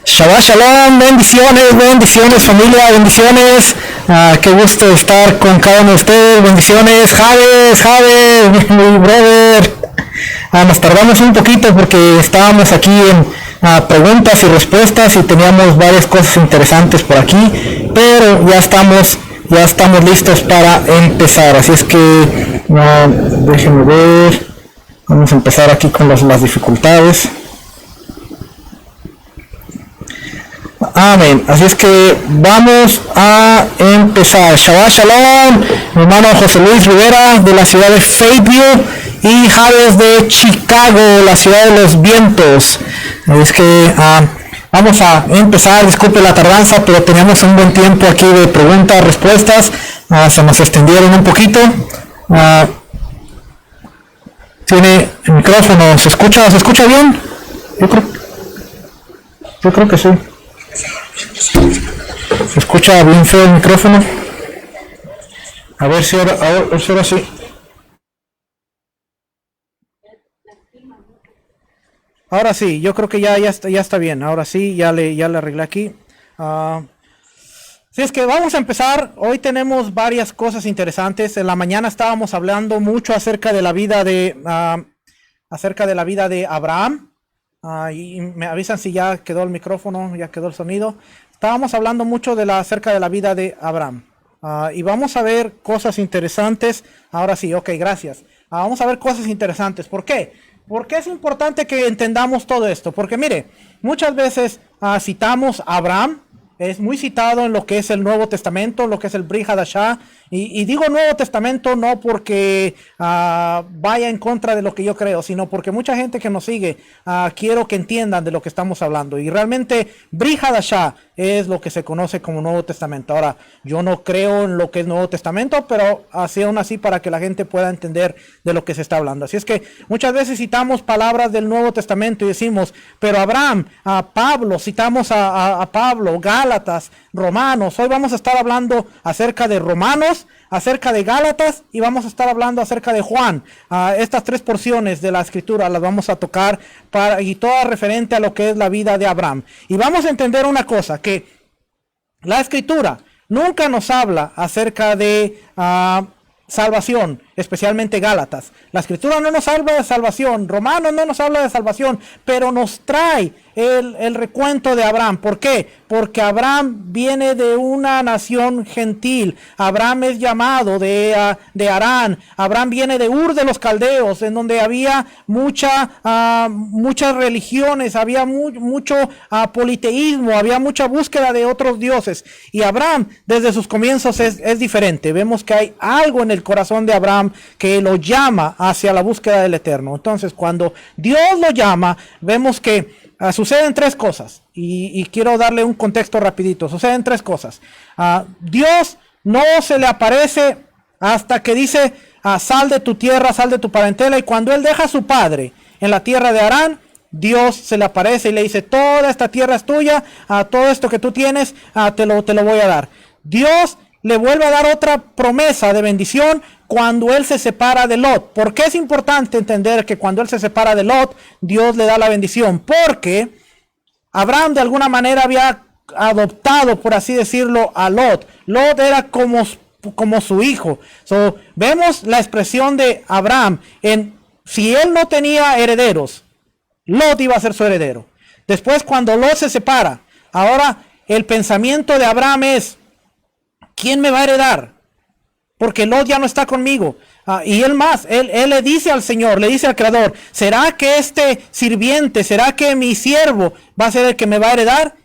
Shabbat Shalom, bendiciones, bendiciones familia, bendiciones. Qué gusto estar con cada uno de ustedes, bendiciones. Javes, mi brother. Nos tardamos un poquito porque estábamos aquí en preguntas y respuestas y teníamos varias cosas interesantes por aquí, pero ya estamos listos para empezar. Así es que déjenme ver, vamos a empezar aquí con las dificultades. Amén. Así es que vamos a empezar. Shabbat Shalom, mi hermano José Luis Rivera de la ciudad de Fayetteville y Javes de Chicago, la ciudad de los vientos. Así es que vamos a empezar. Disculpe la tardanza, pero teníamos un buen tiempo aquí de preguntas, respuestas. Se nos extendieron un poquito. Tiene el micrófono. ¿Se escucha bien? Yo creo que sí. ¿Se escucha bien feo el micrófono? A ver si ahora sí. Ahora sí, yo creo que ya está bien. Ahora sí, ya le arreglé aquí. Sí, es que vamos a empezar. Hoy tenemos varias cosas interesantes. En la mañana estábamos hablando mucho acerca de la vida de Abraham. Y me avisan si ya quedó el micrófono, ya quedó el sonido. Estábamos hablando mucho acerca de la vida de Abraham. Y vamos a ver cosas interesantes. Ahora sí, ok, gracias. Vamos a ver cosas interesantes. ¿Por qué? Porque es importante que entendamos todo esto. Porque mire, muchas veces citamos a Abraham. Es muy citado en lo que es el Nuevo Testamento, lo que es el Brit Hadashah. Y digo Nuevo Testamento no porque vaya en contra de lo que yo creo, sino porque mucha gente que nos sigue quiero que entiendan de lo que estamos hablando. Y realmente Brit Hadashah es lo que se conoce como Nuevo Testamento. Ahora, yo no creo en lo que es Nuevo Testamento, pero aún así para que la gente pueda entender de lo que se está hablando. Así es que muchas veces citamos palabras del Nuevo Testamento y decimos, pero Abraham, Pablo, citamos a Pablo, Gálatas, Romanos. Hoy vamos a estar hablando acerca de Romanos, acerca de Gálatas y vamos a estar hablando acerca de Juan. Estas tres porciones de la escritura las vamos a tocar y toda referente a lo que es la vida de Abraham. Y vamos a entender una cosa, que la escritura nunca nos habla acerca de salvación, especialmente Gálatas. La escritura no nos habla de salvación, Romanos no nos habla de salvación, pero nos trae el recuento de Abraham. ¿Por qué? Porque Abraham viene de una nación gentil. Abraham es llamado de Harán. Abraham viene de Ur de los Caldeos, en donde había muchas religiones, había mucho politeísmo, había mucha búsqueda de otros dioses. Y Abraham, desde sus comienzos, es diferente. Vemos que hay algo en el corazón de Abraham que lo llama hacia la búsqueda del Eterno. Entonces, cuando Dios lo llama, vemos que suceden tres cosas, y quiero darle un contexto rapidito. Suceden tres cosas. Dios no se le aparece hasta que dice, sal de tu tierra, sal de tu parentela, y cuando él deja a su padre en la tierra de Harán, Dios se le aparece y le dice, toda esta tierra es tuya, todo esto que tú tienes, te lo voy a dar. Dios le vuelve a dar otra promesa de bendición cuando él se separa de Lot. ¿Por qué es importante entender que cuando él se separa de Lot, Dios le da la bendición? Porque Abraham de alguna manera había adoptado, por así decirlo, a Lot. Lot era como su hijo. Vemos la expresión de Abraham en si él no tenía herederos, Lot iba a ser su heredero. Después, cuando Lot se separa, ahora el pensamiento de Abraham es, ¿quién me va a heredar? Porque Lot ya no está conmigo. Y él le dice al Señor, le dice al Creador, ¿será que este sirviente, será que mi siervo va a ser el que me va a heredar?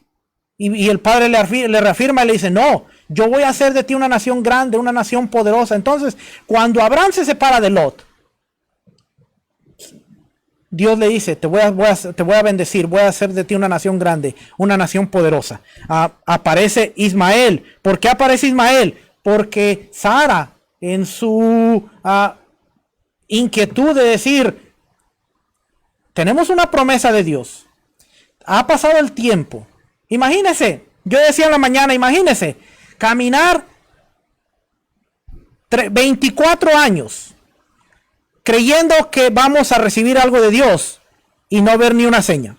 Y el padre le reafirma y le dice, no, yo voy a hacer de ti una nación grande, una nación poderosa. Entonces, cuando Abraham se separa de Lot, Dios le dice, te voy a bendecir, voy a hacer de ti una nación grande, una nación poderosa. Aparece Ismael. ¿Por qué aparece Ismael? Porque Sara, en su inquietud de decir, tenemos una promesa de Dios. Ha pasado el tiempo. Imagínese, yo decía en la mañana, imagínese, caminar 24 años creyendo que vamos a recibir algo de Dios y no ver ni una seña.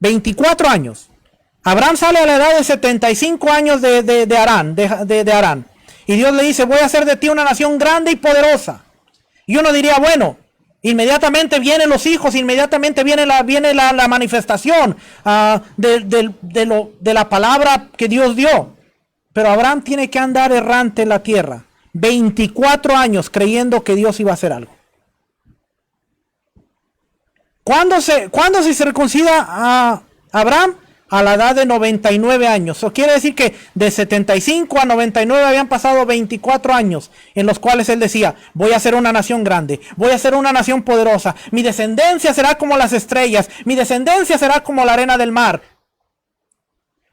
24 años. Abraham sale a la edad de 75 años de Harán. Y Dios le dice, voy a hacer de ti una nación grande y poderosa. Y uno diría, bueno, inmediatamente vienen los hijos, inmediatamente viene la manifestación de la palabra que Dios dio. Pero Abraham tiene que andar errante en la tierra. 24 años creyendo que Dios iba a hacer algo. ¿Cuándo se circuncida a Abraham? A la edad de 99 años. Eso quiere decir que de 75 a 99 habían pasado 24 años en los cuales él decía, voy a ser una nación grande, voy a ser una nación poderosa, mi descendencia será como las estrellas, mi descendencia será como la arena del mar.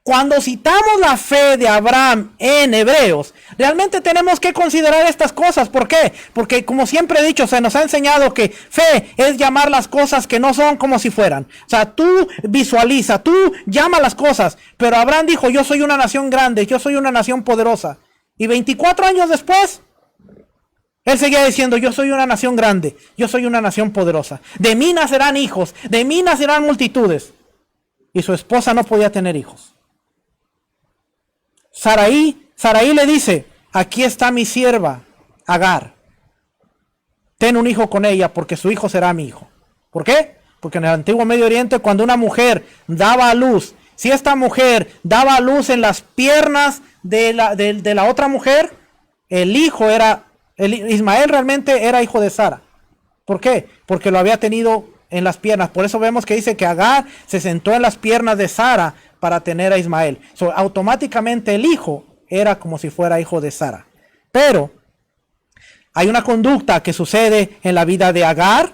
Cuando citamos la fe de Abraham en Hebreos, realmente tenemos que considerar estas cosas. ¿Por qué? Porque como siempre he dicho, se nos ha enseñado que fe es llamar las cosas que no son como si fueran. O sea, tú visualiza, tú llama las cosas. Pero Abraham dijo, yo soy una nación grande, yo soy una nación poderosa. Y 24 años después, él seguía diciendo, yo soy una nación grande, yo soy una nación poderosa. De mí nacerán hijos, de mí nacerán multitudes. Y su esposa no podía tener hijos. Saraí le dice, aquí está mi sierva, Agar. Ten un hijo con ella, porque su hijo será mi hijo. ¿Por qué? Porque en el antiguo Medio Oriente, cuando una mujer daba a luz, si esta mujer daba a luz en las piernas de la otra mujer, Ismael realmente era hijo de Sara. ¿Por qué? Porque lo había tenido en las piernas. Por eso vemos que dice que Agar se sentó en las piernas de Sara para tener a Ismael. Automáticamente el hijo era como si fuera hijo de Sara. Pero hay una conducta que sucede en la vida de Agar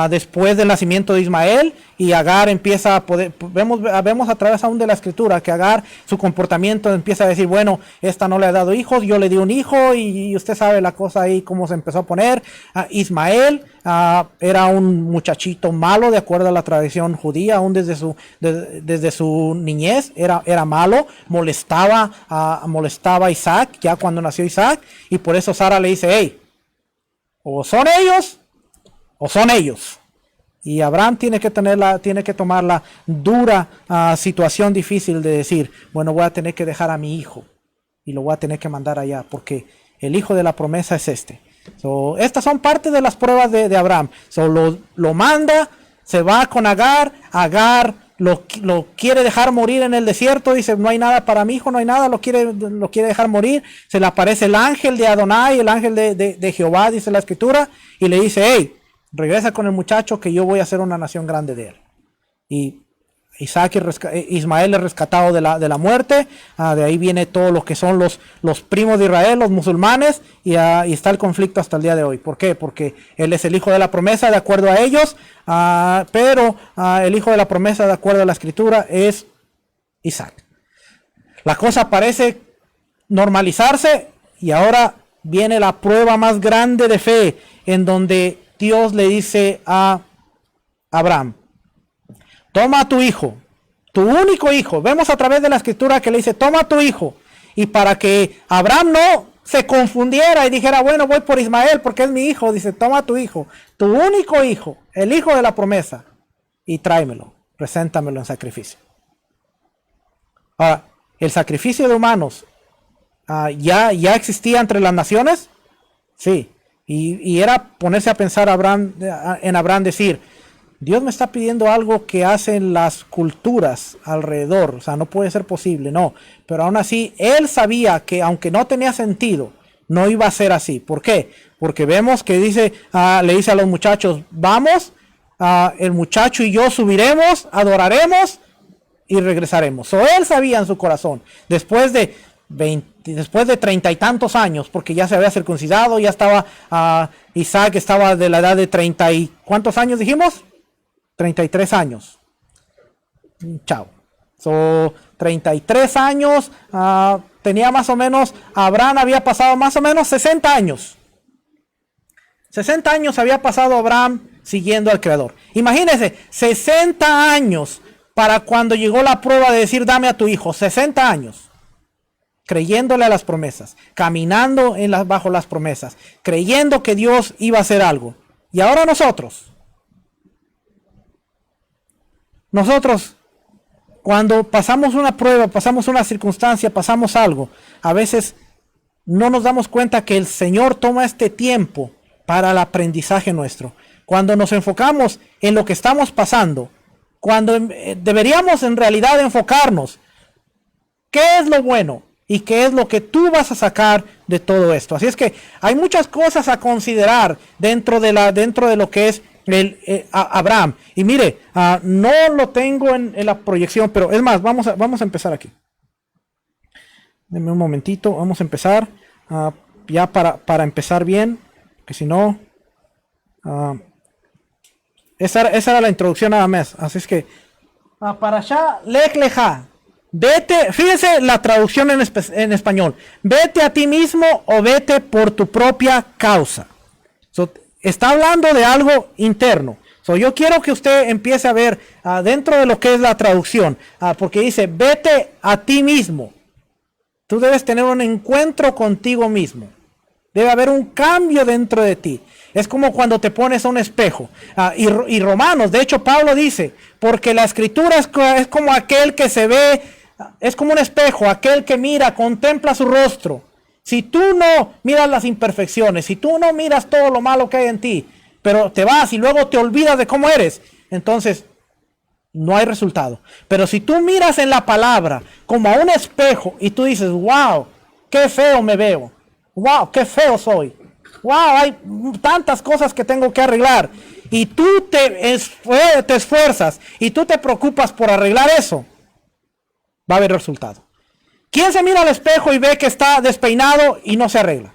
después del nacimiento de Ismael, y Agar empieza a poder, vemos a través aún de la escritura que Agar, su comportamiento empieza a decir, bueno, esta no le ha dado hijos, yo le di un hijo, y usted sabe la cosa ahí cómo se empezó a poner. Ismael era un muchachito malo de acuerdo a la tradición judía, aún desde su niñez era malo, molestaba a Isaac ya cuando nació Isaac, y por eso Sara le dice, hey, o son ellos o son ellos. Y Abraham tiene que tomar la dura situación difícil de decir, bueno, voy a tener que dejar a mi hijo y lo voy a tener que mandar allá, porque el hijo de la promesa es este. Estas son parte de las pruebas de Abraham. Lo manda, se va con Agar. Agar lo quiere dejar morir en el desierto, dice, no hay nada para mi hijo, no hay nada, lo quiere dejar morir. Se le aparece el ángel de Adonai, el ángel de Jehová, dice la escritura, y le dice, hey, regresa con el muchacho, que yo voy a hacer una nación grande de él. Y Ismael es rescatado de la muerte. De ahí viene todo lo que son los primos de Israel, los musulmanes, y está el conflicto hasta el día de hoy. ¿Por qué? Porque él es el hijo de la promesa de acuerdo a ellos, pero el hijo de la promesa de acuerdo a la escritura es Isaac. La cosa parece normalizarse, y ahora viene la prueba más grande de fe, en donde Dios le dice a Abraham, toma a tu hijo, tu único hijo. Vemos a través de la escritura que le dice, toma a tu hijo. Y para que Abraham no se confundiera y dijera, bueno, voy por Ismael porque es mi hijo, dice, toma a tu hijo, tu único hijo, el hijo de la promesa, y tráemelo, preséntamelo en sacrificio. Ahora, el sacrificio de humanos ya existía entre las naciones, sí. Y era ponerse a pensar en Abraham, decir, Dios me está pidiendo algo que hacen las culturas alrededor, o sea, no puede ser posible, no. Pero aún así, él sabía que aunque no tenía sentido, no iba a ser así. ¿Por qué? Porque vemos que le dice a los muchachos, vamos, el muchacho y yo subiremos, adoraremos, y regresaremos. O él sabía en su corazón, después de 30 y tantos años, porque ya se había circuncidado, ya estaba, Isaac estaba de la edad de 30 y, ¿cuántos años dijimos? 33 años. Chao. 33 años, tenía más o menos, Abraham había pasado más o menos 60 años. 60 años había pasado Abraham siguiendo al Creador. Imagínense, 60 años para cuando llegó la prueba de decir, dame a tu hijo. 60 años. Creyéndole a las promesas, caminando bajo las promesas, creyendo que Dios iba a hacer algo. Y ahora nosotros, cuando pasamos una prueba, pasamos una circunstancia, pasamos algo, a veces no nos damos cuenta que el Señor toma este tiempo para el aprendizaje nuestro. Cuando nos enfocamos en lo que estamos pasando, cuando deberíamos en realidad enfocarnos, ¿qué es lo bueno? ¿Y qué es lo que tú vas a sacar de todo esto? Así es que hay muchas cosas a considerar dentro de lo que es Abraham. Y mire, no lo tengo en la proyección, pero es más, vamos a empezar aquí. Denme un momentito, vamos a empezar ya para empezar bien, que si no, esa era la introducción nada más. Así es que, para allá, Lech Lecha. Vete, fíjese la traducción en español. Vete a ti mismo o vete por tu propia causa. Está hablando de algo interno. Yo quiero que usted empiece a ver dentro de lo que es la traducción. Porque dice, vete a ti mismo. Tú debes tener un encuentro contigo mismo. Debe haber un cambio dentro de ti. Es como cuando te pones a un espejo. Y Romanos, de hecho Pablo dice, porque la escritura es como aquel que se ve, es como un espejo, aquel que mira, contempla su rostro. Si tú no miras las imperfecciones, si tú no miras todo lo malo que hay en ti, pero te vas y luego te olvidas de cómo eres, entonces no hay resultado. Pero si tú miras en la palabra como a un espejo y tú dices, wow, qué feo me veo, wow, qué feo soy, wow, hay tantas cosas que tengo que arreglar, y tú te esfuerzas y tú te preocupas por arreglar eso, va a haber resultado. ¿Quién se mira al espejo y ve que está despeinado y no se arregla?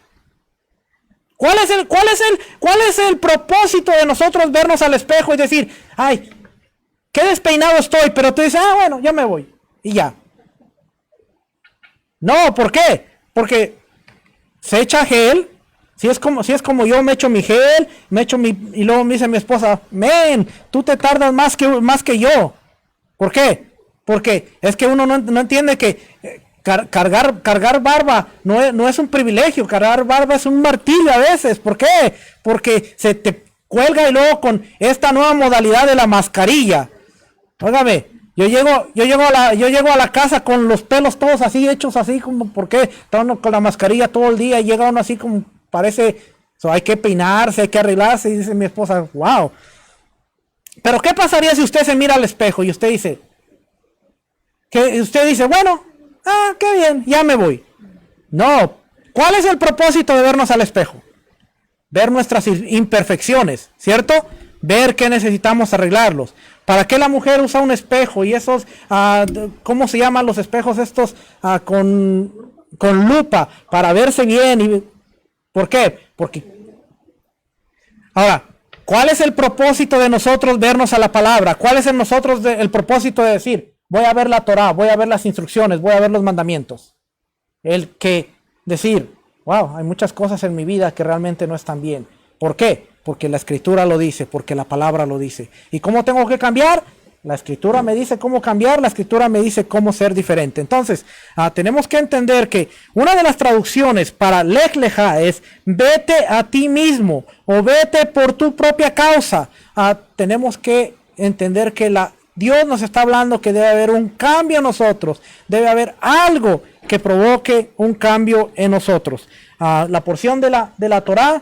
¿Cuál es el propósito de nosotros vernos al espejo y decir, ay, qué despeinado estoy? Pero tú dices, bueno, ya me voy. Y ya. No, ¿por qué? Porque se echa gel. Si es como yo me echo mi gel, y luego me dice mi esposa, men, tú te tardas más que yo. ¿Por qué? Porque es que uno no entiende que cargar barba no es un privilegio. Cargar barba es un martirio a veces. ¿Por qué? Porque se te cuelga y luego con esta nueva modalidad de la mascarilla. Óigame, yo llego a la casa con los pelos todos así hechos así como, ¿por qué? Está uno con la mascarilla todo el día y llega uno así como parece, hay que peinarse, hay que arreglarse, y dice mi esposa, wow. Pero ¿qué pasaría si usted se mira al espejo y usted dice, bueno, qué bien, ya me voy? No, ¿cuál es el propósito de vernos al espejo? Ver nuestras imperfecciones, ¿cierto? Ver que necesitamos arreglarlos. ¿Para qué la mujer usa un espejo? Y esos, ¿cómo se llaman los espejos estos? Con lupa, para verse bien. ¿Por qué? Porque, ahora, ¿cuál es el propósito de nosotros vernos a la palabra? ¿Cuál es el propósito de decir, voy a ver la Torá, voy a ver las instrucciones, voy a ver los mandamientos? El que decir, wow, hay muchas cosas en mi vida que realmente no están bien. ¿Por qué? Porque la escritura lo dice, porque la palabra lo dice. ¿Y cómo tengo que cambiar? La escritura me dice cómo cambiar, la escritura me dice cómo ser diferente. Entonces, tenemos que entender que una de las traducciones para Lech Lecha es vete a ti mismo o vete por tu propia causa. Tenemos que entender que Dios nos está hablando que debe haber un cambio en nosotros, debe haber algo que provoque un cambio en nosotros. La porción de la Torá,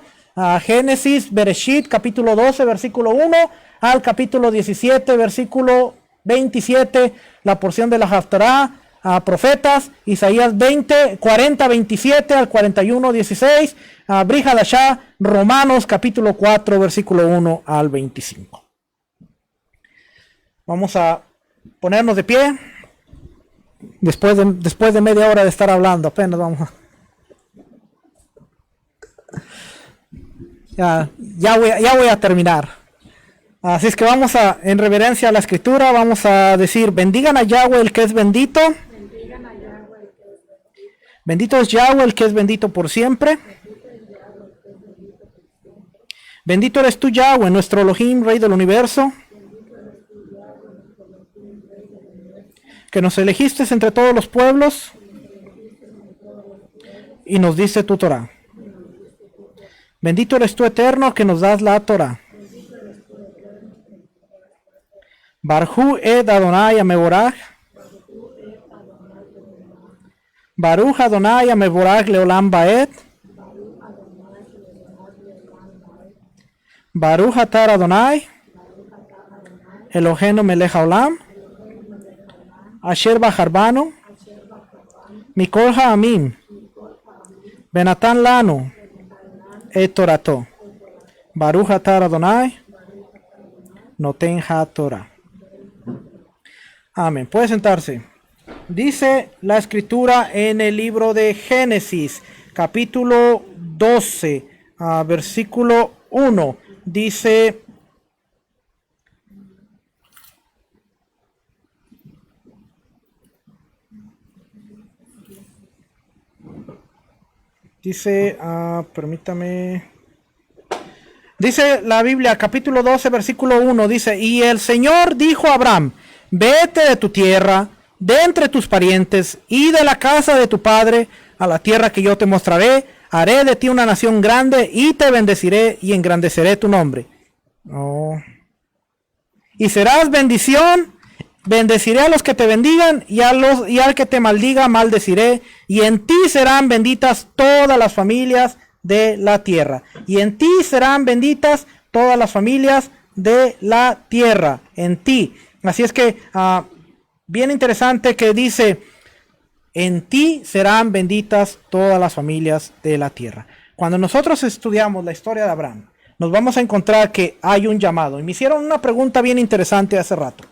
Génesis, Bereshit, capítulo 12, versículo 1 al capítulo 17, versículo 27, la porción de la Haftará, Profetas, Isaías 40, 27 al 41, 16, Brit Hadashah, Romanos, capítulo 4, versículo 1 al 25. Vamos a ponernos de pie. Después de media hora de estar hablando, apenas vamos a... Ya voy a terminar. Así es que vamos a, en reverencia a la escritura, vamos a decir, bendigan a Yahweh el que es bendito. Bendito es Yahweh el que es bendito por siempre. Bendito eres tú, Yahweh, nuestro Elohim, Rey del universo, que nos elegiste entre todos los pueblos y nos diste tu Torah. Bendito eres tú, Eterno, que nos das la Torah. Barhu ed Adonai Ameborach. Baruch Adonai Ameborach Leolam Baed. Baruch Atar Adonai Eloheinu Melech Haolam Asher Bacharbanu Mikol Ha'amim Benatan Lanu Et Torato Baruch Atar Adonai Noten HaTorah. Amén. Puede sentarse. Dice la escritura en el libro de Génesis, capítulo 12, versículo 1. Dice, permítame. Dice la Biblia, capítulo 12, versículo 1, dice, y el Señor dijo a Abraham, vete de tu tierra, de entre tus parientes y de la casa de tu padre, a la tierra que yo te mostraré. Haré de ti una nación grande y te bendeciré y engrandeceré tu nombre. Oh. Y serás bendición. Bendeciré a los que te bendigan y al que te maldiga maldeciré. Y en ti serán benditas todas las familias de la tierra. Y en ti serán benditas todas las familias de la tierra. En ti. Así es que, bien interesante que dice, en ti serán benditas todas las familias de la tierra. Cuando nosotros estudiamos la historia de Abraham, nos vamos a encontrar que hay un llamado. Y me hicieron una pregunta bien interesante hace rato.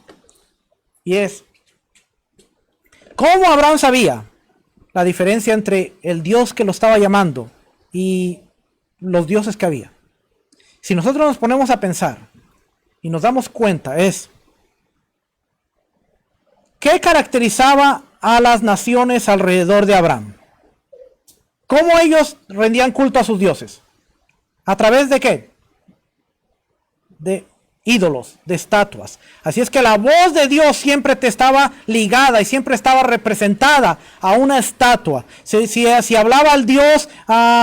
Y es, ¿cómo Abraham sabía la diferencia entre el Dios que lo estaba llamando y los dioses que había? Si nosotros nos ponemos a pensar y nos damos cuenta, es, ¿qué caracterizaba a las naciones alrededor de Abraham? ¿Cómo ellos rendían culto a sus dioses? ¿A través de qué? De ídolos, de estatuas. Así es que la voz de Dios siempre te estaba ligada y siempre estaba representada a una estatua. Si hablaba al dios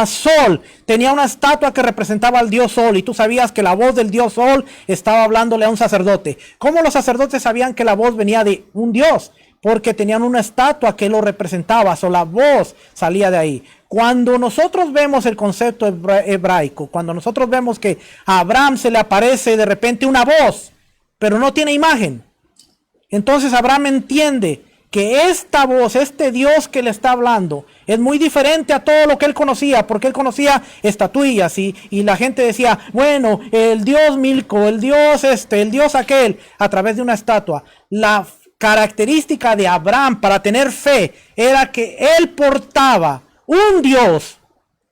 Sol, tenía una estatua que representaba al dios Sol y tú sabías que la voz del dios Sol estaba hablándole a un sacerdote. ¿Cómo los sacerdotes sabían que la voz venía de un dios? Porque tenían una estatua que lo representaba, o la voz salía de ahí. Cuando nosotros vemos el concepto hebraico, cuando nosotros vemos que a Abraham se le aparece de repente una voz, pero no tiene imagen, entonces Abraham entiende que esta voz, este Dios que le está hablando, es muy diferente a todo lo que él conocía, porque él conocía estatuillas y la gente decía, bueno, el Dios Milco, el Dios el Dios aquel, a través de una estatua. La característica de Abraham para tener fe era que él portaba un Dios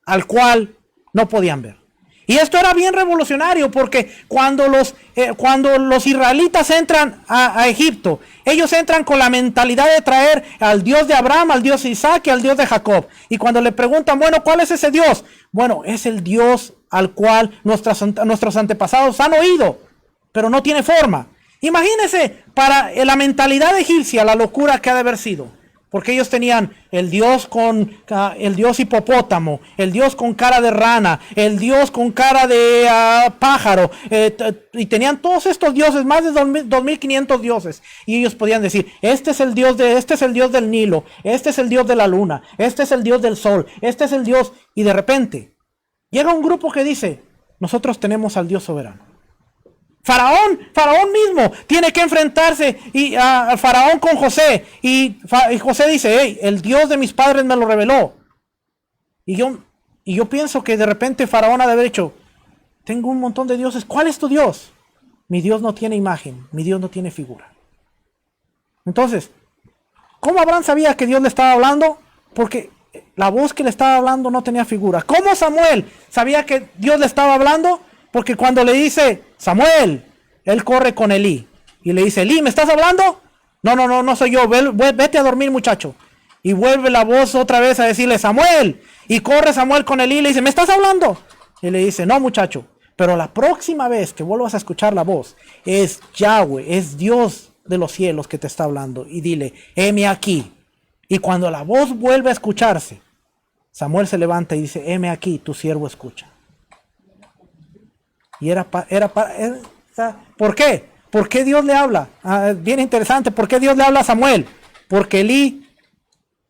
al cual no podían ver. Y esto era bien revolucionario porque cuando los israelitas entran a Egipto, ellos entran con la mentalidad de traer al Dios de Abraham, al Dios de Isaac y al Dios de Jacob. Y cuando le preguntan, bueno, ¿cuál es ese Dios? Bueno, es el Dios al cual nuestros antepasados han oído, pero no tiene forma. Imagínense, para la mentalidad egipcia, la locura que ha de haber sido. Porque ellos tenían el Dios hipopótamo, el Dios con cara de rana, el Dios con cara de pájaro, y tenían todos estos dioses, más de 2500 dioses, y ellos podían decir, este es el Dios del Nilo, este es el Dios de la luna, este es el Dios del sol, este es el Dios, y de repente llega un grupo que dice, nosotros tenemos al Dios soberano. Faraón mismo tiene que enfrentarse al Faraón con José. Y José dice, hey, el Dios de mis padres me lo reveló. Y yo pienso que de repente Faraón ha de haber dicho, tengo un montón de dioses, ¿cuál es tu Dios? Mi Dios no tiene imagen, mi Dios no tiene figura. Entonces, ¿Cómo Abraham sabía que Dios le estaba hablando? Porque la voz que le estaba hablando no tenía figura. ¿Cómo Samuel sabía que Dios le estaba hablando? Porque cuando le dice, Samuel, él corre con Elí. Y le dice, Elí, ¿me estás hablando? No, no, no, no soy yo. Vete a dormir, muchacho. Y vuelve la voz otra vez a decirle, Samuel. Y corre Samuel con Elí y le dice, ¿me estás hablando? Y le dice, no, muchacho. Pero la próxima vez que vuelvas a escuchar la voz, es Yahweh, es Dios de los cielos que te está hablando. Y dile, heme aquí. Y cuando la voz vuelve a escucharse, Samuel se levanta y dice, heme aquí, tu siervo escucha. Y ¿por qué? ¿Por qué Dios le habla? Bien interesante, ¿por qué Dios le habla a Samuel? Porque Elí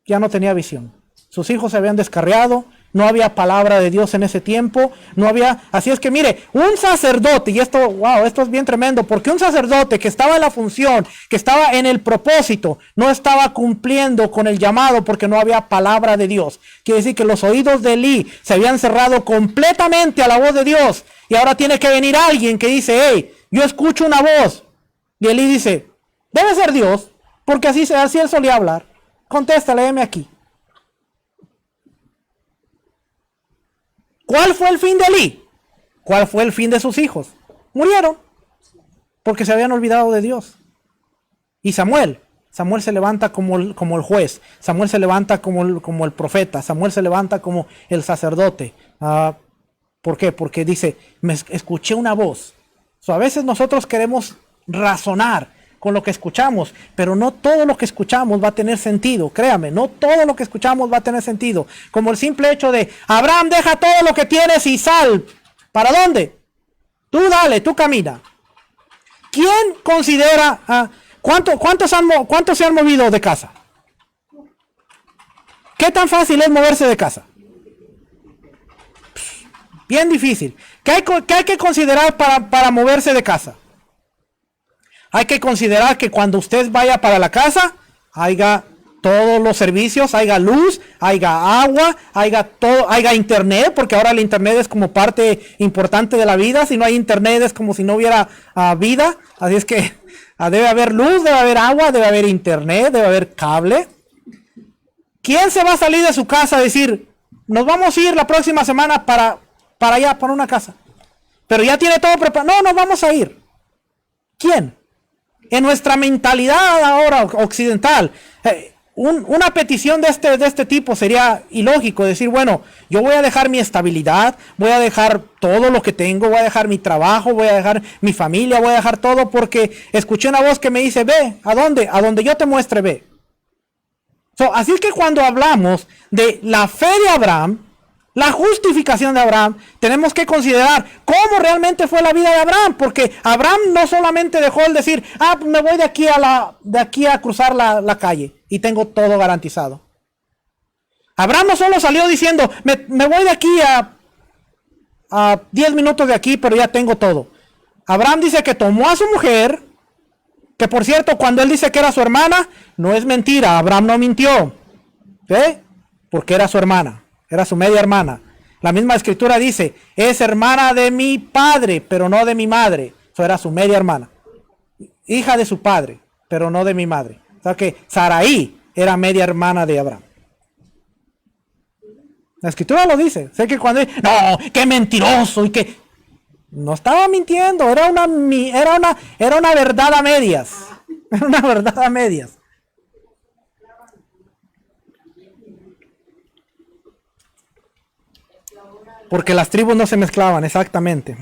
ya no tenía visión. Sus hijos se habían descarriado, no había palabra de Dios en ese tiempo, no había, así es que mire, un sacerdote, y esto, wow, esto es bien tremendo, porque un sacerdote que estaba en la función, que estaba en el propósito, no estaba cumpliendo con el llamado porque no había palabra de Dios. Quiere decir que los oídos de Elí se habían cerrado completamente a la voz de Dios, y ahora tiene que venir alguien que dice, hey, yo escucho una voz, y Elí dice, debe ser Dios, porque así él solía hablar. Contéstale, heme aquí. ¿Cuál fue el fin de Elí? ¿Cuál fue el fin de sus hijos? Murieron porque se habían olvidado de Dios. Y Samuel se levanta como el juez. Samuel se levanta como el profeta. Samuel se levanta como el sacerdote. ¿Por qué? Porque dice, me escuché una voz. A veces nosotros queremos razonar con lo que escuchamos, pero no todo lo que escuchamos va a tener sentido, créame, no todo lo que escuchamos va a tener sentido, como el simple hecho de, Abraham, deja todo lo que tienes y sal. ¿Para dónde? Tú dale, tú camina. ¿Quién considera, cuántos se han movido de casa? ¿Qué tan fácil es moverse de casa? Bien difícil. ¿Qué hay que considerar para moverse de casa? Hay que considerar que cuando usted vaya para la casa, haya todos los servicios, haya luz, haya agua, haya internet, porque ahora el internet es como parte importante de la vida. Si no hay internet es como si no hubiera vida. Así es que debe haber luz, debe haber agua, debe haber internet, debe haber cable. ¿Quién se va a salir de su casa a decir, nos vamos a ir la próxima semana para allá, para una casa? Pero ya tiene todo preparado. No, nos vamos a ir. ¿Quién? En nuestra mentalidad ahora occidental, una petición de este tipo sería ilógico. Decir, bueno, yo voy a dejar mi estabilidad, voy a dejar todo lo que tengo, voy a dejar mi trabajo, voy a dejar mi familia, voy a dejar todo porque escuché una voz que me dice, ve, ¿a dónde? A donde yo te muestre, ve. Así que cuando hablamos de la fe de Abraham, la justificación de Abraham, tenemos que considerar cómo realmente fue la vida de Abraham, porque Abraham no solamente dejó el decir, me voy de aquí a cruzar la calle y tengo todo garantizado. Abraham no solo salió diciendo, me voy de aquí a 10 minutos de aquí, pero ya tengo todo. Abraham dice que tomó a su mujer, que por cierto, cuando él dice que era su hermana, no es mentira, Abraham no mintió, ¿sí? Porque era su hermana. Era su media hermana. La misma escritura dice, es hermana de mi padre, pero no de mi madre. Eso era su media hermana. Hija de su padre, pero no de mi madre. O sea que Sarai era media hermana de Abraham. La escritura lo dice. Sé que cuando no, qué mentiroso y que no estaba mintiendo, era una verdad a medias. Era una verdad a medias. Porque las tribus no se mezclaban, exactamente.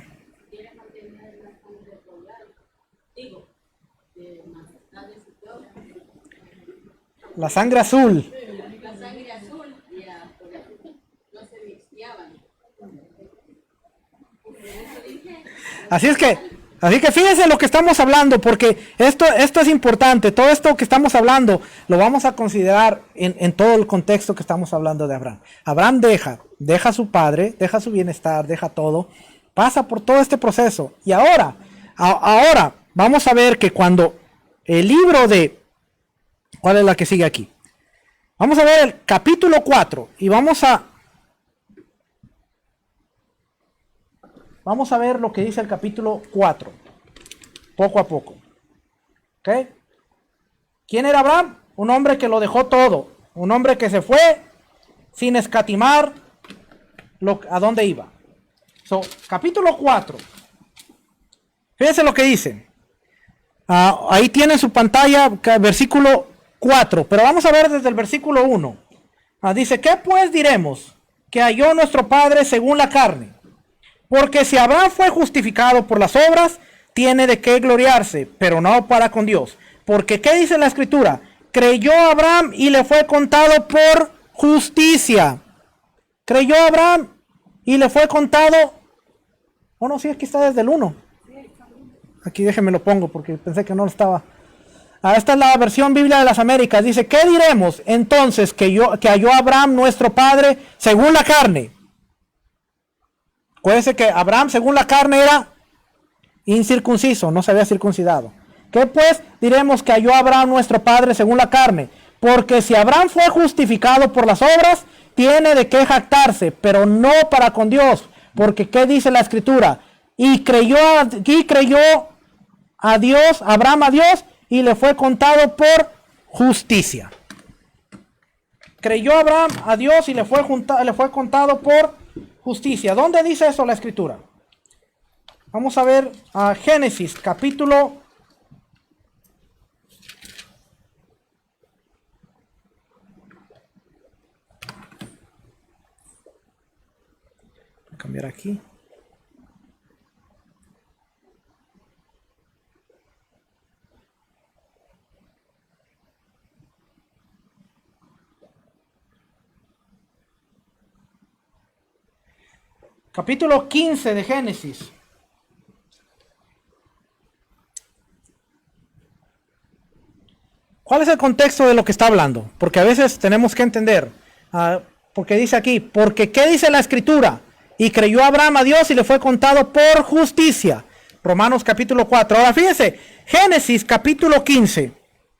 La sangre azul. Así que fíjense lo que estamos hablando, porque esto es importante. Todo esto que estamos hablando lo vamos a considerar en todo el contexto que estamos hablando de Abraham. Abraham deja a su padre, deja su bienestar, deja todo, pasa por todo este proceso. Y ahora vamos a ver que cuando el libro de, ¿cuál es la que sigue aquí? Vamos a ver el capítulo 4 y vamos a ver lo que dice el capítulo 4, poco a poco. ¿Ok? ¿Quién era Abraham? un hombre que lo dejó todo, un hombre que se fue sin escatimar a dónde iba. Capítulo 4. Fíjense lo que dice. Ahí tiene su pantalla, versículo 4, pero vamos a ver desde el versículo 1. Dice, ¿qué pues diremos que halló nuestro Padre según la carne? Porque si Abraham fue justificado por las obras, tiene de qué gloriarse, pero no para con Dios. Porque ¿qué dice la Escritura? Creyó Abraham y le fue contado por justicia. Creyó Abraham y le fue contado. Oh, no, sí, aquí está desde el 1. Aquí déjenme lo pongo porque pensé que no lo estaba. Esta es la versión Biblia de las Américas. Dice, ¿qué diremos entonces que halló Abraham nuestro padre según la carne? Acuérdense que Abraham según la carne era incircunciso, no se había circuncidado. ¿Qué pues diremos que halló Abraham nuestro padre según la carne? Porque si Abraham fue justificado por las obras, tiene de qué jactarse, pero no para con Dios. Porque ¿qué dice la Escritura? Y creyó a Dios, Abraham a Dios, y le fue contado por justicia. Creyó Abraham a Dios y le fue contado por justicia. ¿Dónde dice eso la Escritura? Vamos a ver a Génesis, capítulo 'Voy a cambiar aquí. Capítulo 15 de Génesis. ¿Cuál es el contexto de lo que está hablando? Porque a veces tenemos que entender. Porque dice aquí, porque ¿qué dice la Escritura? Y creyó Abraham a Dios y le fue contado por justicia. Romanos capítulo 4. Ahora fíjese, Génesis capítulo 15.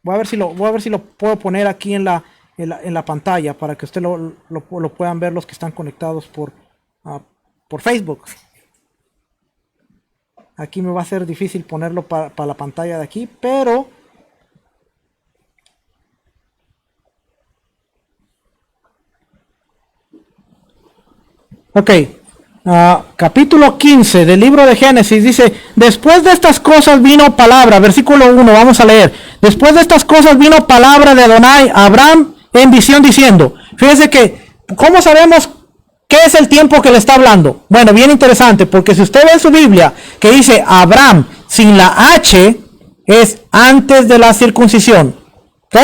Voy a ver si lo puedo poner aquí en la pantalla para que usted lo puedan ver los que están conectados por Facebook. Aquí me va a ser difícil ponerlo para la pantalla de aquí, pero ok, capítulo 15 del libro de Génesis dice, después de estas cosas vino palabra, versículo 1, vamos a leer, después de estas cosas vino palabra de Adonai a Abraham en visión diciendo, fíjese que, ¿cómo sabemos qué es el tiempo que le está hablando? Bueno, bien interesante, porque si usted ve en su Biblia que dice Abraham sin la H, es antes de la circuncisión, ¿ok?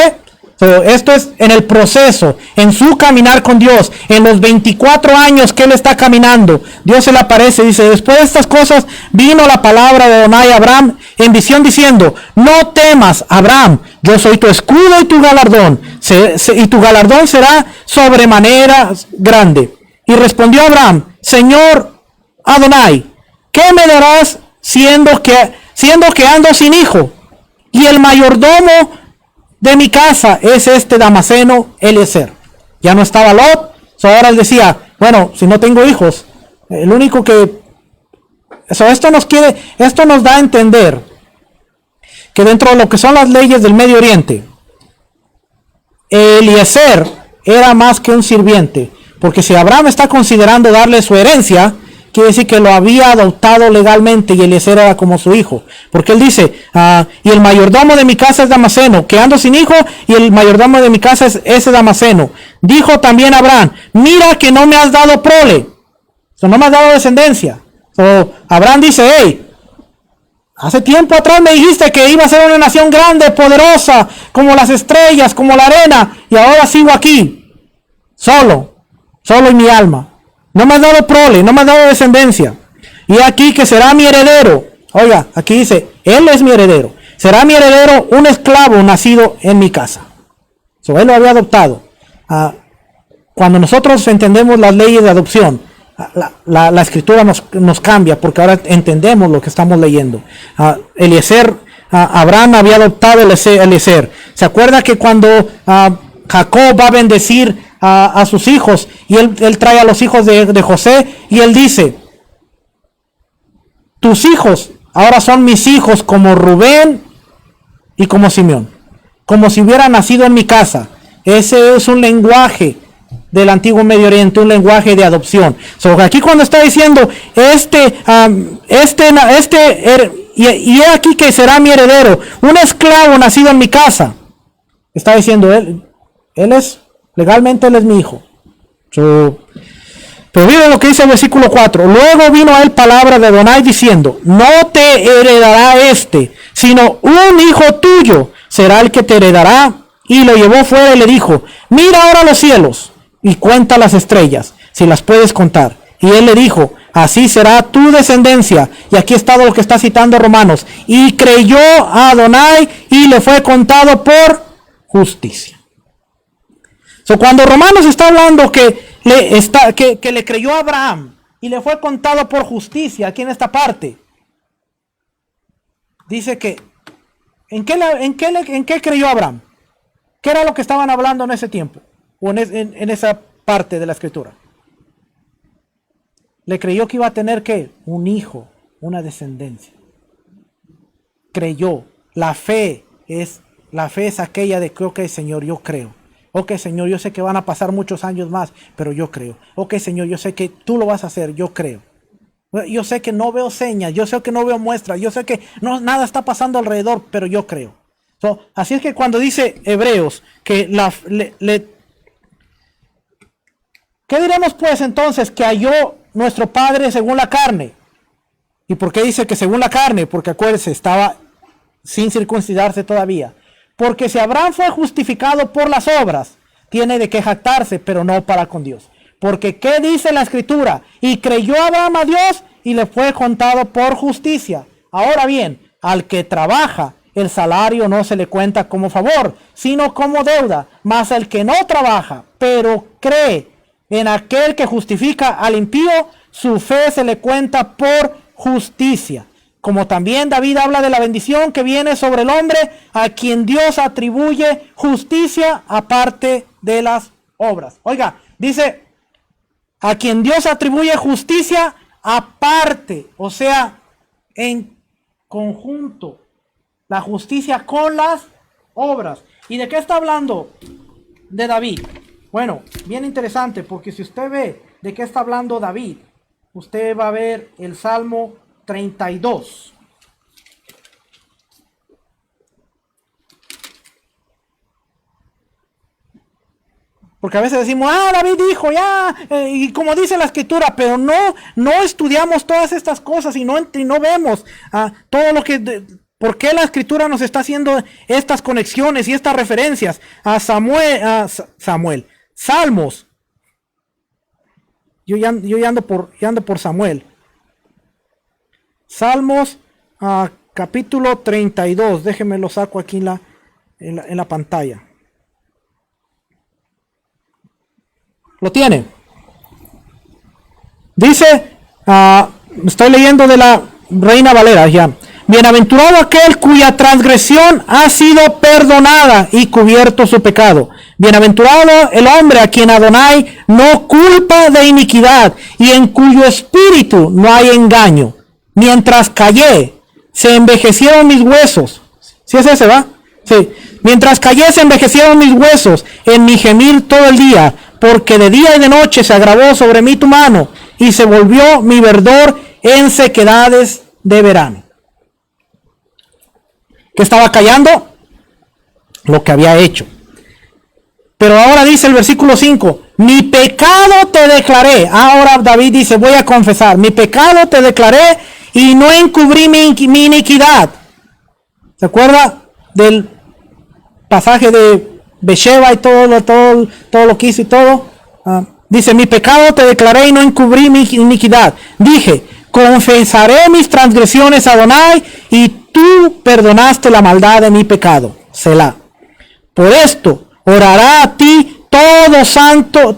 Esto es en el proceso, en su caminar con Dios, en los 24 años que él está caminando, Dios se le aparece, dice, después de estas cosas vino la palabra de Adonai a Abraham en visión diciendo, no temas, Abraham, yo soy tu escudo y tu galardón, y tu galardón será sobremanera grande. Y respondió Abraham, Señor Adonai, ¿qué me darás siendo que ando sin hijo? Y el mayordomo de mi casa es este Damaseno Eliezer. Ya no estaba Lot, ahora él decía, bueno, si no tengo hijos, el único que... esto nos da a entender que dentro de lo que son las leyes del Medio Oriente, Eliezer era más que un sirviente, porque si Abraham está considerando darle su herencia, quiere decir que lo había adoptado legalmente y Eliezer era como su hijo. Porque él dice, y el mayordomo de mi casa es Damaseno, que ando sin hijo, y el mayordomo de mi casa es ese Damaseno. Dijo también Abraham, mira que no me has dado prole, no me has dado descendencia. Abraham dice, hey, hace tiempo atrás me dijiste que iba a ser una nación grande, poderosa, como las estrellas, como la arena, y ahora sigo aquí, solo en mi alma. No me has dado prole, no me has dado descendencia. Y aquí que será mi heredero. Oiga, aquí dice, él es mi heredero. Será mi heredero un esclavo nacido en mi casa. Él lo había adoptado. Cuando nosotros entendemos las leyes de adopción, la escritura nos cambia porque ahora entendemos lo que estamos leyendo. Abraham había adoptado a Eliezer. ¿Se acuerda que cuando Jacob va a bendecir a sus hijos y él trae a los hijos de José y él dice, tus hijos ahora son mis hijos como Rubén y como Simeón? como si hubiera nacido en mi casa. Ese es un lenguaje del antiguo Medio Oriente, un lenguaje de adopción. Aquí cuando está diciendo, y he aquí que será mi heredero, un esclavo nacido en mi casa. Está diciendo, legalmente él es mi hijo. Pero miren lo que dice el versículo 4. Luego vino a él palabra de Adonai diciendo, no te heredará sino un hijo tuyo será el que te heredará. Y lo llevó fuera y le dijo, mira ahora los cielos y cuenta las estrellas, si las puedes contar. Y él le dijo, así será tu descendencia. Y aquí está lo que está citando Romanos. Y creyó a Adonai y le fue contado por justicia. Cuando Romanos está hablando que le creyó a Abraham y le fue contado por justicia, aquí en esta parte, dice que, ¿en qué creyó Abraham? ¿Qué era lo que estaban hablando en ese tiempo? O en esa parte de la escritura. Le creyó que iba a tener ¿qué? Un hijo, una descendencia. Creyó. La fe es aquella de que, ok, Señor, yo creo. Ok, Señor, yo sé que van a pasar muchos años más, pero yo creo. Ok, Señor, yo sé que tú lo vas a hacer, yo creo. Yo sé que no veo señas, yo sé que no veo muestras, yo sé que nada está pasando alrededor, pero yo creo. Así es que cuando dice Hebreos que ¿qué diremos pues entonces que halló nuestro padre según la carne? ¿Y por qué dice que según la carne? Porque acuérdense, estaba sin circuncidarse todavía. Porque si Abraham fue justificado por las obras, tiene de qué jactarse, pero no para con Dios. Porque ¿qué dice la escritura? Y creyó Abraham a Dios y le fue contado por justicia. Ahora bien, al que trabaja, el salario no se le cuenta como favor, sino como deuda. Mas el que no trabaja, pero cree en aquel que justifica al impío, su fe se le cuenta por justicia. Como también David habla de la bendición que viene sobre el hombre, a quien Dios atribuye justicia aparte de las obras. Oiga, dice, a quien Dios atribuye justicia aparte, o sea, en conjunto. La justicia con las obras. ¿Y de qué está hablando? De David. Bueno, bien interesante, porque si usted ve de qué está hablando David, usted va a ver el Salmo 32. Porque a veces decimos, David dijo, y como dice la escritura, pero no estudiamos todas estas cosas y no vemos todo lo que... ¿Por qué la escritura nos está haciendo estas conexiones y estas referencias a Samuel? Salmos. Yo ya ando por Samuel. Salmos capítulo 32. Déjenme lo saco aquí en la pantalla. ¿Lo tiene? Dice, estoy leyendo de la Reina Valera ya. Bienaventurado aquel cuya transgresión ha sido perdonada y cubierto su pecado. Bienaventurado el hombre a quien Adonai no culpa de iniquidad y en cuyo espíritu no hay engaño. Mientras callé, se envejecieron mis huesos. ¿Sí es ese, va? Sí. Mientras callé, se envejecieron mis huesos en mi gemir todo el día, porque de día y de noche se agravó sobre mí tu mano y se volvió mi verdor en sequedades de verano. ¿Qué estaba callando? Lo que había hecho. Pero ahora dice el versículo 5, mi pecado te declaré. Ahora David dice, voy a confesar, mi pecado te declaré y no encubrí mi iniquidad. ¿Se acuerda del pasaje de Besheba y todo lo que hizo y todo? Dice, mi pecado te declaré y no encubrí mi iniquidad. Dije, confesaré mis transgresiones a Adonai y tú perdonaste la maldad de mi pecado. Selah. Por esto orará a ti todo santo,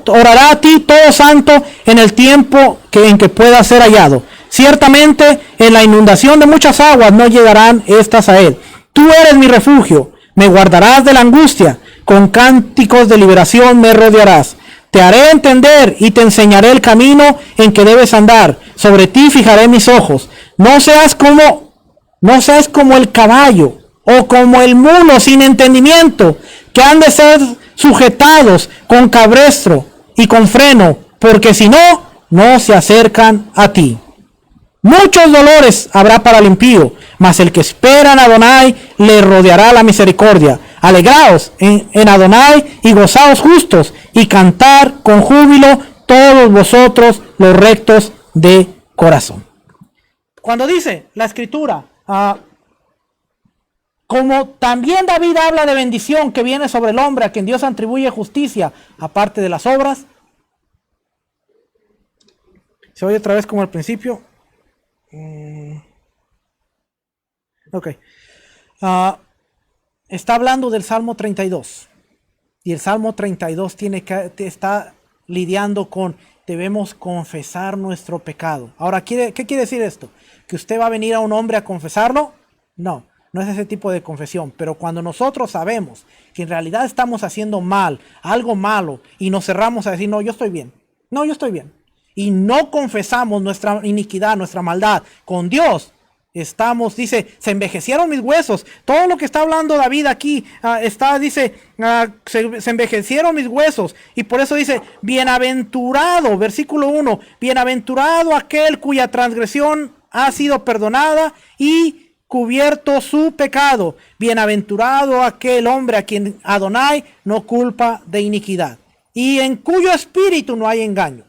orará a ti todo santo en el tiempo en que pueda ser hallado. Ciertamente en la inundación de muchas aguas no llegarán estas a él. Tú eres mi refugio, me guardarás de la angustia, con cánticos de liberación me rodearás. Te haré entender y te enseñaré el camino en que debes andar. Sobre ti fijaré mis ojos. No seas como el caballo o como el mulo sin entendimiento, que han de ser sujetados con cabestro y con freno, porque si no, no se acercan a ti. Muchos dolores habrá para el impío, mas el que espera en Adonai le rodeará la misericordia. Alegraos en Adonai y gozaos justos, y cantar con júbilo todos vosotros los rectos de corazón. Cuando dice la escritura, como también David habla de bendición que viene sobre el hombre a quien Dios atribuye justicia, aparte de las obras, se oye otra vez como al principio. Ok. Está hablando del Salmo 32. Y el Salmo 32 está lidiando con debemos confesar nuestro pecado. Ahora, ¿qué quiere decir esto? ¿Que usted va a venir a un hombre a confesarlo? No, no es ese tipo de confesión. Pero cuando nosotros sabemos que en realidad estamos haciendo mal, algo malo, y nos cerramos a decir, no, yo estoy bien. No, yo estoy bien. Y no confesamos nuestra iniquidad, nuestra maldad con Dios, dice, se envejecieron mis huesos. Todo lo que está hablando David aquí, dice, se envejecieron mis huesos. Y por eso dice, bienaventurado, versículo 1, bienaventurado aquel cuya transgresión ha sido perdonada y cubierto su pecado. Bienaventurado aquel hombre a quien Adonai no culpa de iniquidad y en cuyo espíritu no hay engaño.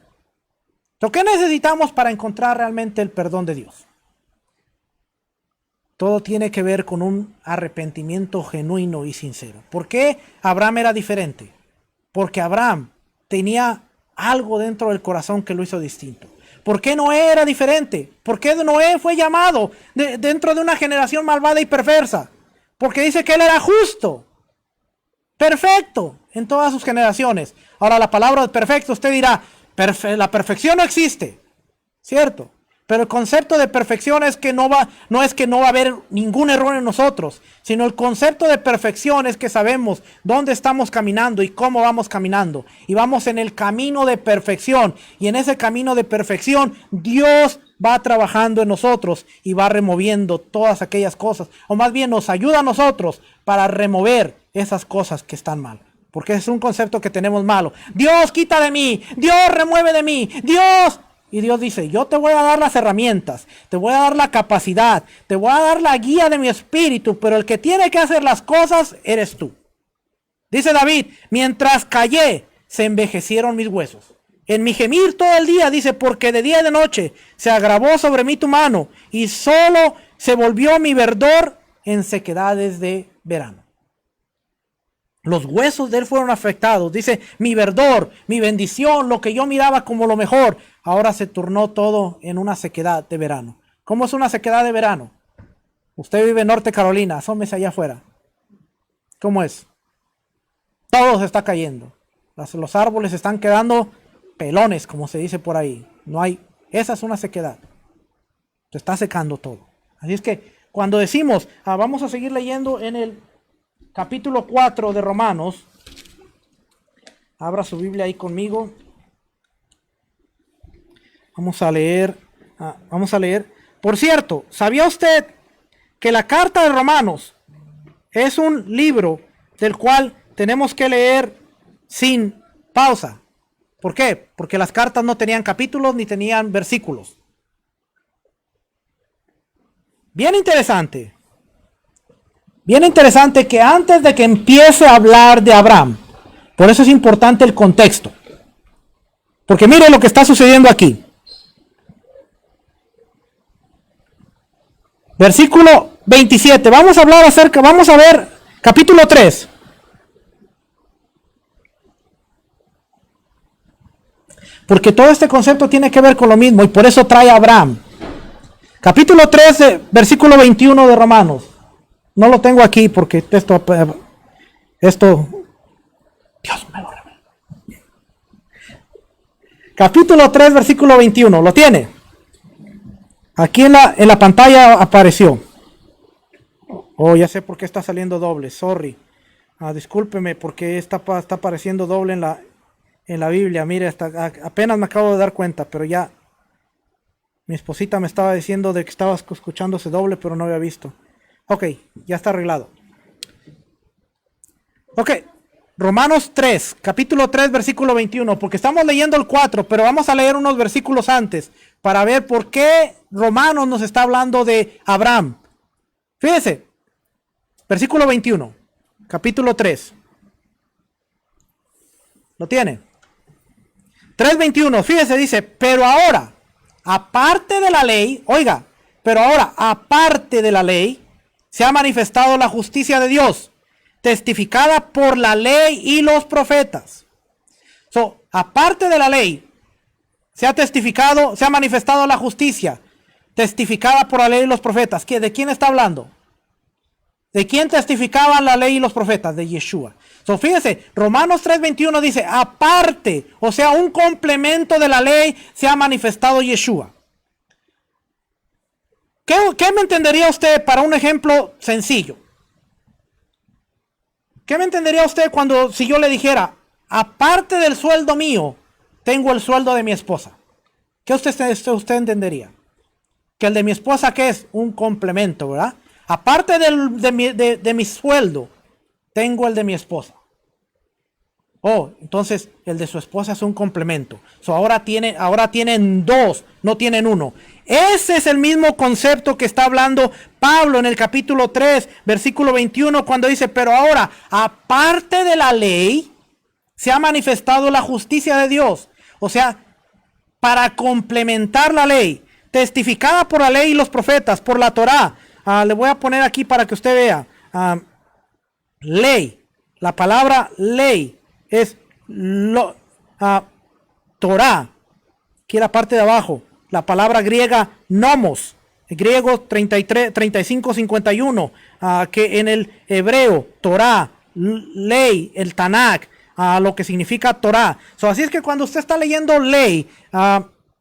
¿Qué necesitamos para encontrar realmente el perdón de Dios? Todo tiene que ver con un arrepentimiento genuino y sincero. ¿Por qué Abraham era diferente? Porque Abraham tenía algo dentro del corazón que lo hizo distinto. ¿Por qué Noé era diferente? ¿Por qué Noé fue llamado dentro de una generación malvada y perversa? Porque dice que él era justo, perfecto en todas sus generaciones. Ahora, la palabra perfecto, usted dirá, la perfección no existe, ¿cierto? Pero el concepto de perfección es que no es que no va a haber ningún error en nosotros, sino el concepto de perfección es que sabemos dónde estamos caminando y cómo vamos caminando. Y vamos en el camino de perfección. Y en ese camino de perfección, Dios va trabajando en nosotros y va removiendo todas aquellas cosas. O más bien nos ayuda a nosotros para remover esas cosas que están mal. Porque es un concepto que tenemos malo. Dios quita de mí, Dios remueve de mí, Dios. Y Dios dice, yo te voy a dar las herramientas, te voy a dar la capacidad, te voy a dar la guía de mi espíritu, pero el que tiene que hacer las cosas eres tú. Dice David, mientras callé, se envejecieron mis huesos. En mi gemir todo el día, dice, porque de día y de noche se agravó sobre mí tu mano, y solo se volvió mi verdor en sequedades de verano. Los huesos de él fueron afectados. Dice, mi verdor, mi bendición, lo que yo miraba como lo mejor, ahora se tornó todo en una sequedad de verano. ¿Cómo es una sequedad de verano? Usted vive en Norte Carolina, asómese allá afuera. ¿Cómo es? Todo se está cayendo. Los árboles están quedando pelones, como se dice por ahí. Esa es una sequedad. Se está secando todo. Así es que cuando decimos, vamos a seguir leyendo en el capítulo 4 de Romanos. Abra su Biblia ahí conmigo. Vamos a leer. Por cierto, ¿sabía usted que la carta de Romanos es un libro del cual tenemos que leer sin pausa? ¿Por qué? Porque las cartas no tenían capítulos ni tenían versículos. Bien interesante. Bien interesante que antes de que empiece a hablar de Abraham, por eso es importante el contexto. Porque mire lo que está sucediendo aquí. Versículo 27. Vamos a ver capítulo 3. Porque todo este concepto tiene que ver con lo mismo y por eso trae a Abraham. Capítulo 3, versículo 21 de Romanos. No lo tengo aquí porque esto Dios me lo revela. Capítulo 3, versículo 21. ¿Lo tiene? Aquí en la pantalla apareció. Oh, ya sé por qué está saliendo doble. Sorry. Discúlpeme porque está apareciendo doble en la Biblia. Mire, apenas me acabo de dar cuenta, pero ya mi esposita me estaba diciendo de que estaba escuchándose doble, pero no había visto. Ok, ya está arreglado. Ok, Romanos 3, capítulo 3, versículo 21, porque estamos leyendo el 4, pero vamos a leer unos versículos antes para ver por qué Romanos nos está hablando de Abraham. Fíjese, versículo 21, capítulo 3. ¿Lo tiene? 3:21, fíjese, dice, pero ahora, aparte de la ley, oiga, pero ahora, aparte de la ley, se ha manifestado la justicia de Dios, testificada por la ley y los profetas. Aparte de la ley, se ha testificado, se ha manifestado la justicia, testificada por la ley y los profetas. ¿De quién está hablando? ¿De quién testificaban la ley y los profetas? De Yeshua. Fíjese, Romanos 3:21 dice, aparte, o sea, un complemento de la ley, se ha manifestado Yeshua. ¿Qué me entendería usted para un ejemplo sencillo? ¿Qué me entendería usted si yo le dijera, aparte del sueldo mío, tengo el sueldo de mi esposa? ¿Qué usted entendería? Que el de mi esposa, ¿qué es? Un complemento, ¿verdad? Aparte de mi sueldo, tengo el de mi esposa. Entonces el de su esposa es un complemento. Ahora tienen dos, no tienen uno. Ese es el mismo concepto que está hablando Pablo en el capítulo 3, versículo 21, cuando dice, pero ahora, aparte de la ley, se ha manifestado la justicia de Dios. O sea, para complementar la ley, testificada por la ley y los profetas, por la Torá. Le voy a poner aquí para que usted vea. Ley. La palabra ley es Torá. Aquí en la parte de abajo. La palabra griega nomos. Griego 3551. Que en el hebreo, Torá, ley, el Tanakh, lo que significa Torá. Así es que cuando usted está leyendo ley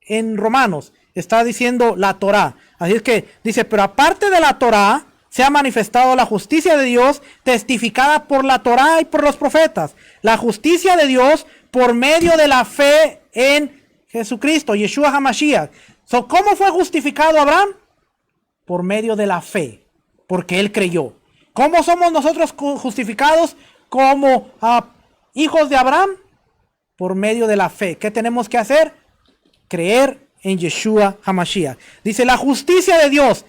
en Romanos, está diciendo la Torá. Así es que dice, pero aparte de la Torá, se ha manifestado la justicia de Dios, testificada por la Torá y por los profetas. La justicia de Dios por medio de la fe en Jesucristo, Yeshua HaMashiach. ¿Cómo fue justificado Abraham? Por medio de la fe, porque él creyó. ¿Cómo somos nosotros justificados como hijos de Abraham? Por medio de la fe. ¿Qué tenemos que hacer? Creer en Yeshua HaMashiach. Dice, la justicia de Dios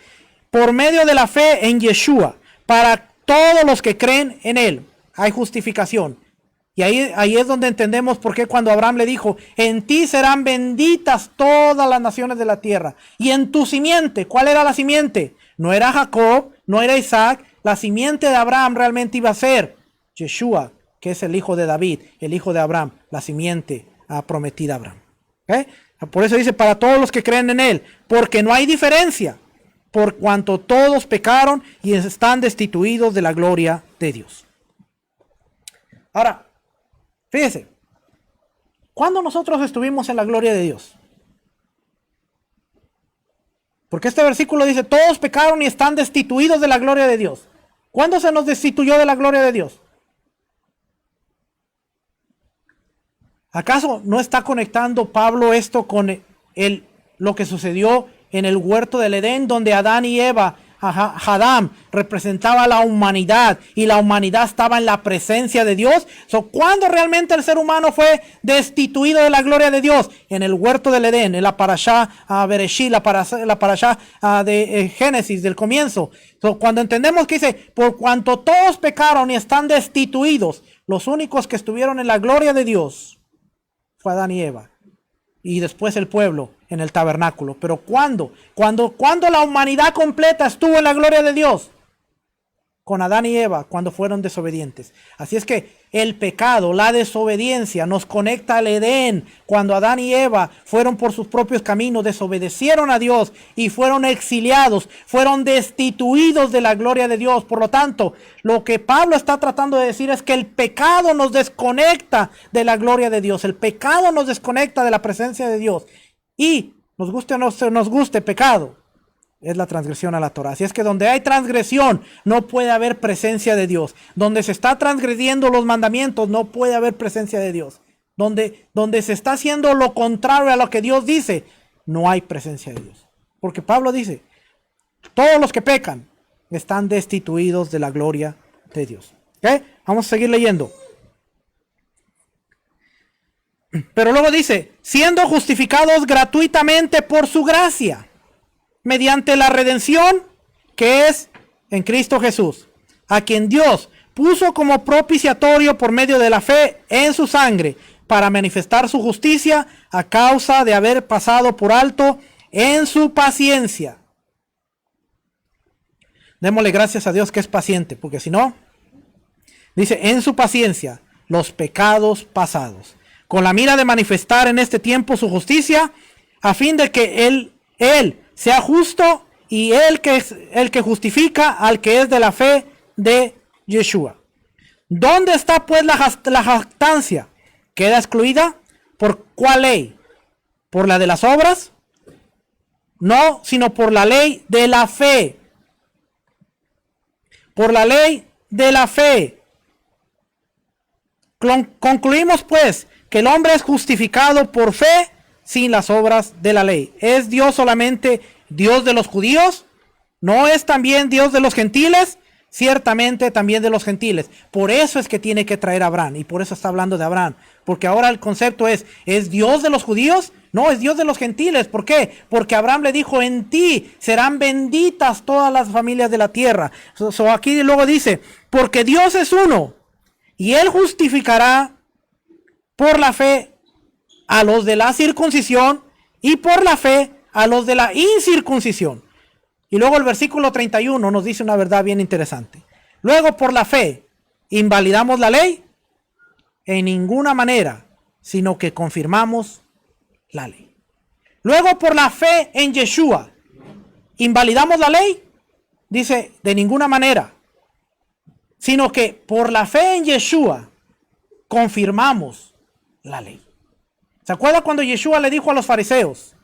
por medio de la fe en Yeshua, para todos los que creen en él. Hay justificación. Y ahí es donde entendemos por qué cuando Abraham le dijo, en ti serán benditas todas las naciones de la tierra. Y en tu simiente, ¿cuál era la simiente? No era Jacob, no era Isaac. La simiente de Abraham realmente iba a ser Yeshua, que es el hijo de David, el hijo de Abraham, la simiente prometida a Abraham. ¿Okay? Por eso dice, para todos los que creen en él, porque no hay diferencia, por cuanto todos pecaron y están destituidos de la gloria de Dios. Ahora, fíjese, ¿cuándo nosotros estuvimos en la gloria de Dios? Porque este versículo dice, todos pecaron y están destituidos de la gloria de Dios. ¿Cuándo se nos destituyó de la gloria de Dios? ¿Acaso no está conectando Pablo esto con lo que sucedió en el huerto del Edén, donde Adán y Eva, Adam, representaba la humanidad y la humanidad estaba en la presencia de Dios? ¿Cuándo realmente el ser humano fue destituido de la gloria de Dios? En el huerto del Edén, en la parashá Bereshit, la parashá de Génesis, del comienzo. Cuando entendemos que dice, por cuanto todos pecaron y están destituidos, los únicos que estuvieron en la gloria de Dios fue Adán y Eva. Y después el pueblo en el tabernáculo. Pero ¿cuándo? Cuando la humanidad completa estuvo en la gloria de Dios. Con Adán y Eva, cuando fueron desobedientes. Así es que el pecado, la desobediencia, nos conecta al Edén. Cuando Adán y Eva fueron por sus propios caminos, desobedecieron a Dios y fueron exiliados, fueron destituidos de la gloria de Dios. Por lo tanto, lo que Pablo está tratando de decir es que el pecado nos desconecta de la gloria de Dios. El pecado nos desconecta de la presencia de Dios. Y nos guste o no nos guste, pecado es la transgresión a la Torah. Así es que donde hay transgresión, no puede haber presencia de Dios. Donde se está transgrediendo los mandamientos, no puede haber presencia de Dios. Donde se está haciendo lo contrario a lo que Dios dice, no hay presencia de Dios. Porque Pablo dice, todos los que pecan están destituidos de la gloria de Dios. ¿Okay? Vamos a seguir leyendo. Pero luego dice, siendo justificados gratuitamente por su gracia, mediante la redención que es en Cristo Jesús, a quien Dios puso como propiciatorio por medio de la fe en su sangre, para manifestar su justicia a causa de haber pasado por alto en su paciencia. Démosle gracias a Dios que es paciente, porque si no, dice, en su paciencia, los pecados pasados, con la mira de manifestar en este tiempo su justicia, a fin de que él sea justo y el que justifica al que es de la fe de Yeshua. ¿Dónde está pues la jactancia? ¿Queda excluida? ¿Por cuál ley? ¿Por la de las obras? No, sino por la ley de la fe. Por la ley de la fe. Concluimos pues que el hombre es justificado por fe sin las obras de la ley. ¿Es Dios solamente Dios de los judíos? ¿No es también Dios de los gentiles? Ciertamente también de los gentiles. Por eso es que tiene que traer a Abraham. Y por eso está hablando de Abraham. Porque ahora el concepto ¿es Dios de los judíos? No, es Dios de los gentiles. ¿Por qué? Porque Abraham le dijo, en ti serán benditas todas las familias de la tierra. Aquí luego dice, porque Dios es uno. Y él justificará por la fe a los de la circuncisión y por la fe a los de la incircuncisión. Y luego el versículo 31 nos dice una verdad bien interesante. Luego por la fe, ¿invalidamos la ley? En ninguna manera, sino que confirmamos la ley. Luego por la fe en Yeshua, ¿invalidamos la ley? Dice, de ninguna manera, sino que por la fe en Yeshua, confirmamos la ley. ¿Se acuerda cuando Yeshua le dijo a los fariseos?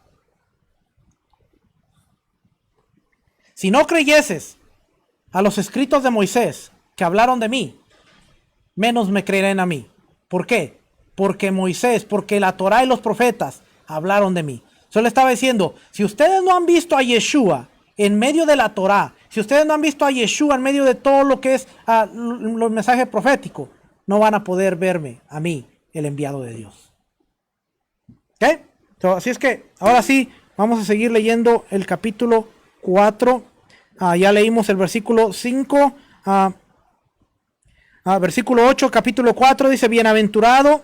Si no creyeses a los escritos de Moisés que hablaron de mí, menos me creerán a mí. ¿Por qué? Porque Moisés, porque la Torá y los profetas hablaron de mí. Yo le estaba diciendo, si ustedes no han visto a Yeshua en medio de la Torá, si ustedes no han visto a Yeshua en medio de todo lo que es los mensajes proféticos, no van a poder verme a mí, el enviado de Dios. ¿Ok? Así es que ahora sí, vamos a seguir leyendo el capítulo 4. Ya leímos el versículo 5. Versículo 8, capítulo 4 dice, bienaventurado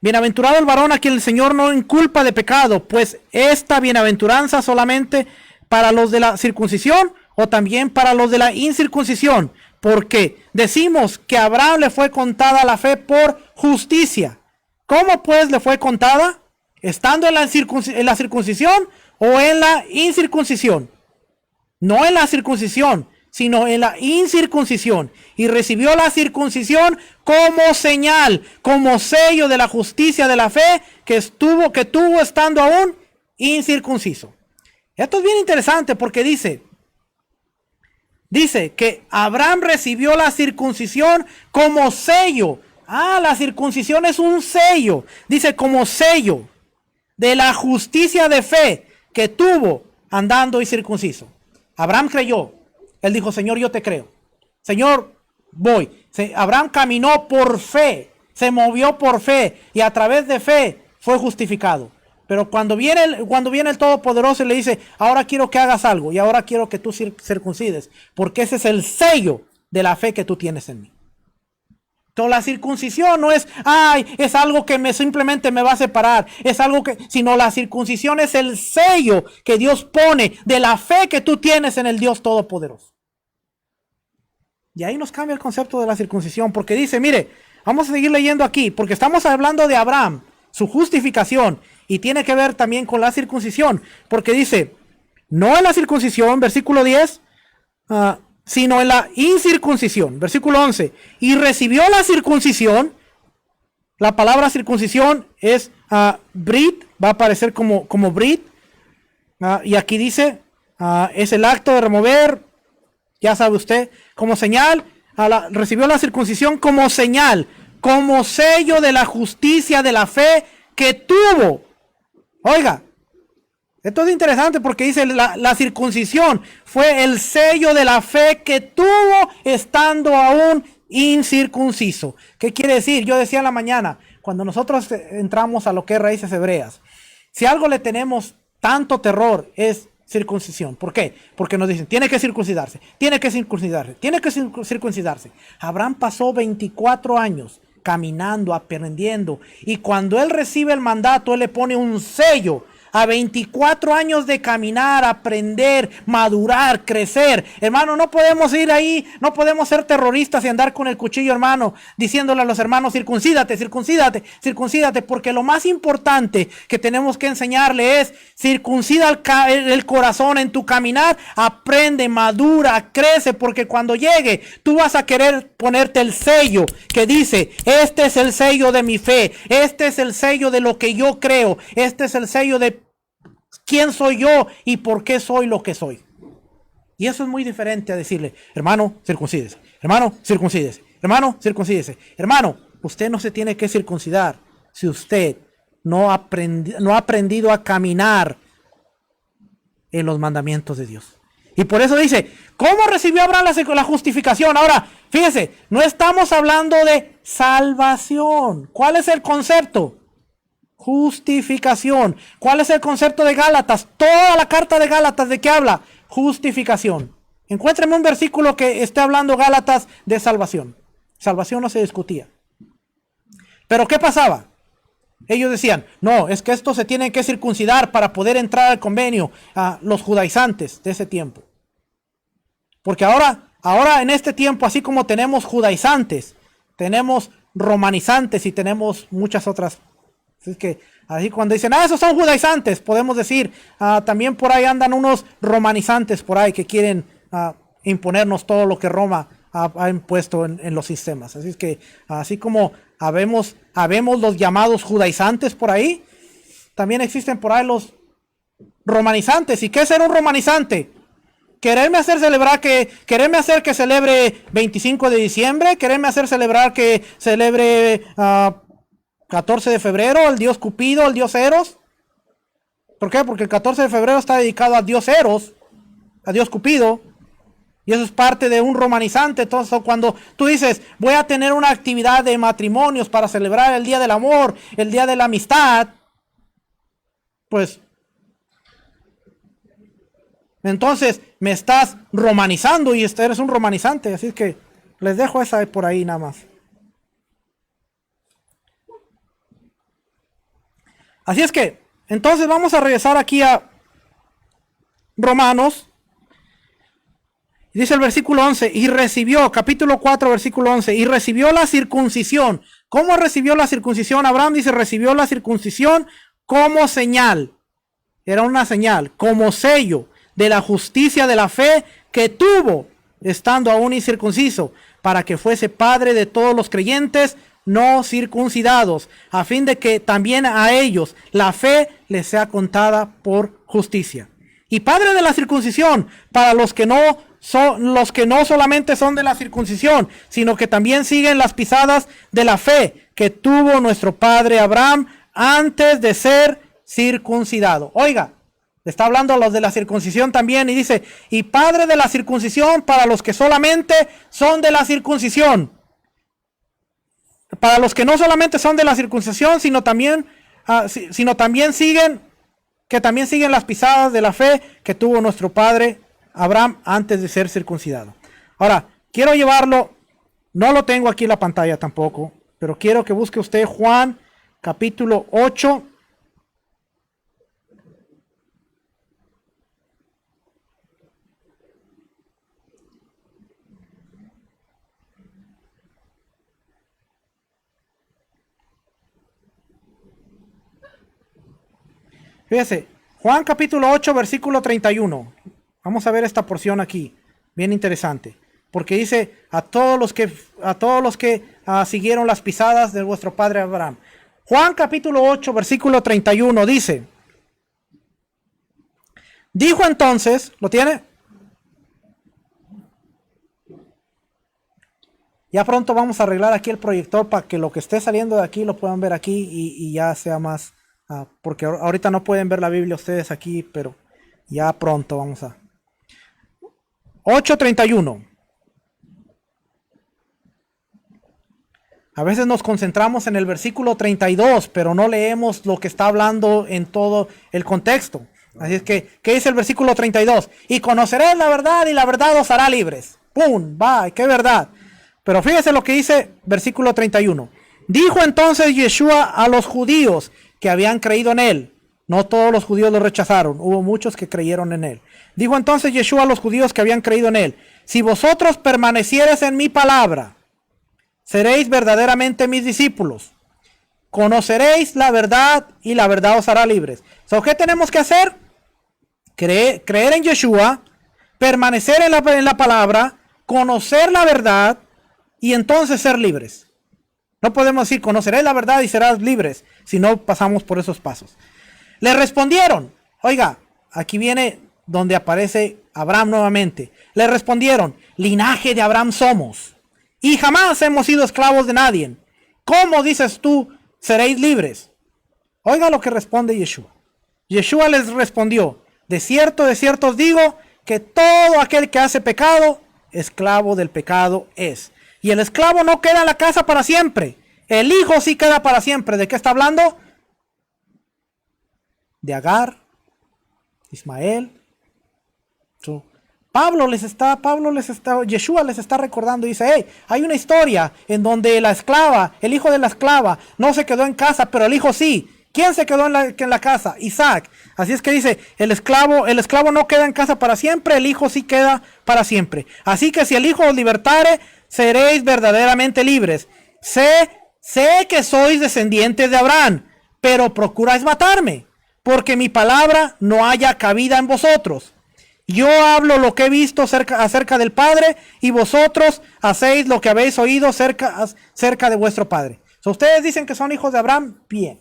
el varón a quien el Señor no inculpa de pecado, pues esta bienaventuranza solamente para los de la circuncisión o también para los de la incircuncisión, porque decimos que a Abraham le fue contada la fe por justicia. ¿Cómo pues le fue contada? ¿Estando en la circuncisión o en la incircuncisión? No en la circuncisión, sino en la incircuncisión. Y recibió la circuncisión como señal, como sello de la justicia de la fe que tuvo estando aún incircunciso. Esto es bien interesante porque dice que Abraham recibió la circuncisión como sello. La circuncisión es un sello. Dice como sello de la justicia de fe que tuvo andando incircunciso. Abraham creyó. Él dijo, Señor, yo te creo. Señor, voy. Abraham caminó por fe, se movió por fe y a través de fe fue justificado. Pero cuando viene el Todopoderoso y le dice, ahora quiero que hagas algo y ahora quiero que tú circuncides, porque ese es el sello de la fe que tú tienes en mí. Entonces la circuncisión no es, es algo que simplemente me va a separar, sino la circuncisión es el sello que Dios pone de la fe que tú tienes en el Dios Todopoderoso. Y ahí nos cambia el concepto de la circuncisión, porque dice, mire, vamos a seguir leyendo aquí, porque estamos hablando de Abraham, su justificación, y tiene que ver también con la circuncisión, porque dice, no en la circuncisión, versículo 10, sino en la incircuncisión, versículo 11, y recibió la circuncisión. La palabra circuncisión es brit, va a aparecer como brit, y aquí dice, es el acto de remover, ya sabe usted, como señal, recibió la circuncisión como señal, como sello de la justicia de la fe que tuvo. Oiga, Esto es interesante porque dice la circuncisión fue el sello de la fe que tuvo estando aún incircunciso. ¿Qué quiere decir? Yo decía en la mañana, cuando nosotros entramos a lo que es raíces hebreas, si algo le tenemos tanto terror es circuncisión. ¿Por qué? Porque nos dicen, tiene que circuncidarse, tiene que circuncidarse, tiene que circuncidarse. Abraham pasó 24 años caminando, aprendiendo, y cuando él recibe el mandato, él le pone un sello. A 24 años de caminar, aprender, madurar, crecer. Hermano, no podemos ir ahí, no podemos ser terroristas y andar con el cuchillo, hermano, diciéndole a los hermanos, circuncídate, circuncídate, circuncídate, porque lo más importante que tenemos que enseñarle es, circuncida el corazón en tu caminar, aprende, madura, crece, porque cuando llegue, tú vas a querer ponerte el sello que dice, este es el sello de mi fe, este es el sello de lo que yo creo, este es el sello de quién soy yo y por qué soy lo que soy. Y eso es muy diferente a decirle, hermano, circuncídese, hermano, circuncídese, hermano, circuncídese. Hermano, usted no se tiene que circuncidar si usted no ha aprendido a caminar en los mandamientos de Dios. Y por eso dice, ¿cómo recibió Abraham la justificación? Ahora, fíjese, no estamos hablando de salvación. ¿Cuál es el concepto? Justificación. ¿Cuál es el concepto de Gálatas? Toda la carta de Gálatas, ¿de qué habla? Justificación. Encuéntreme un versículo que esté hablando Gálatas de salvación. Salvación no se discutía. Pero ¿qué pasaba? Ellos decían, no, es que estos se tienen que circuncidar para poder entrar al convenio, a los judaizantes de ese tiempo. Porque ahora en este tiempo, así como tenemos judaizantes, tenemos romanizantes y tenemos muchas otras. Así que, así cuando dicen, esos son judaizantes, podemos decir, también por ahí andan unos romanizantes por ahí que quieren imponernos todo lo que Roma ha impuesto en los sistemas. Así es que, así como habemos los llamados judaizantes por ahí, también existen por ahí los romanizantes. ¿Y qué es ser un romanizante? Quererme hacer que celebre 25 de diciembre, quererme hacer celebrar que celebre 14 de febrero, el dios Cupido, el dios Eros. ¿Por qué? Porque el 14 de febrero está dedicado a dios Eros, a dios Cupido. Y eso es parte de un romanizante. Entonces, cuando tú dices, voy a tener una actividad de matrimonios para celebrar el día del amor, el día de la amistad, pues, entonces me estás romanizando y eres un romanizante. Así que les dejo esa por ahí nada más. Así es que, entonces vamos a regresar aquí a Romanos. Dice el versículo 11, y recibió, capítulo 4, versículo 11, y recibió la circuncisión. ¿Cómo recibió la circuncisión? Abraham dice, recibió la circuncisión como señal. Era una señal, como sello de la justicia de la fe que tuvo, estando aún incircunciso, para que fuese padre de todos los creyentes no circuncidados, a fin de que también a ellos la fe les sea contada por justicia. Y padre de la circuncisión, para los que no solamente son de la circuncisión, sino que también siguen las pisadas de la fe que tuvo nuestro padre Abraham antes de ser circuncidado. Oiga, le está hablando a los de la circuncisión también y dice, y padre de la circuncisión para los que solamente son de la circuncisión. Para los que no solamente son de la circuncisión, sino también siguen las pisadas de la fe que tuvo nuestro padre Abraham antes de ser circuncidado. Ahora, quiero llevarlo, no lo tengo aquí en la pantalla tampoco, pero quiero que busque usted Juan capítulo 8. Fíjese, Juan capítulo 8, versículo 31. Vamos a ver esta porción aquí, bien interesante, porque dice a todos los que siguieron las pisadas de vuestro padre Abraham. Juan capítulo 8, versículo 31 dice, dijo entonces, ¿lo tiene? Ya pronto vamos a arreglar aquí el proyector para que lo que esté saliendo de aquí lo puedan ver aquí y ya sea más porque ahorita no pueden ver la Biblia ustedes aquí, pero ya pronto vamos a... 8:31. A veces nos concentramos en el versículo 32, pero no leemos lo que está hablando en todo el contexto. Así es que, ¿qué dice el versículo 32? Y conoceréis la verdad y la verdad os hará libres. ¡Pum! ¡Va! ¡Qué verdad! Pero fíjese lo que dice versículo 31. Dijo entonces Yeshua a los judíos que habían creído en él. No todos los judíos lo rechazaron. Hubo muchos que creyeron en él. Dijo entonces Yeshua a los judíos que habían creído en él. Si vosotros permaneciereis en mi palabra, seréis verdaderamente mis discípulos. Conoceréis la verdad y la verdad os hará libres. ¿Qué tenemos que hacer? Creer en Yeshua, permanecer en la palabra, conocer la verdad y entonces ser libres. No podemos decir conoceréis la verdad y serás libres si no pasamos por esos pasos. Le respondieron, oiga, aquí viene donde aparece Abraham nuevamente. Le respondieron, linaje de Abraham somos y jamás hemos sido esclavos de nadie. ¿Cómo dices tú, seréis libres? Oiga lo que responde Yeshua. Yeshua les respondió, de cierto os digo, que todo aquel que hace pecado, esclavo del pecado es. Y el esclavo no queda en la casa para siempre. El hijo sí queda para siempre. ¿De qué está hablando? De Agar, Ismael. Yeshua les está recordando y dice, hey, hay una historia en donde el hijo de la esclava no se quedó en casa, pero el hijo sí. ¿Quién se quedó en la casa? Isaac. Así es que dice, el esclavo no queda en casa para siempre, el hijo sí queda para siempre. Así que si el hijo os libertare, seréis verdaderamente libres. Sé que sois descendientes de Abraham, pero procuráis matarme, porque mi palabra no haya cabida en vosotros. Yo hablo lo que he visto acerca del Padre, y vosotros hacéis lo que habéis oído acerca de vuestro Padre. Ustedes dicen que son hijos de Abraham, bien.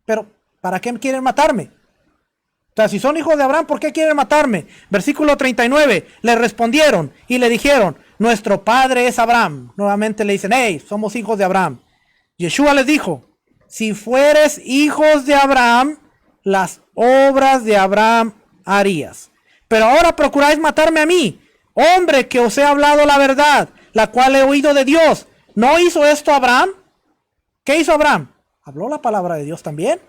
Pero, ¿para qué quieren matarme? O sea, si son hijos de Abraham, ¿por qué quieren matarme? Versículo 39, le respondieron y le dijeron, nuestro padre es Abraham. Nuevamente le dicen, hey, somos hijos de Abraham. Yeshua les dijo, si fueres hijos de Abraham, las obras de Abraham harías. Pero ahora procuráis matarme a mí, hombre que os he hablado la verdad, la cual he oído de Dios. ¿No hizo esto Abraham? ¿Qué hizo Abraham? Habló la palabra de Dios también.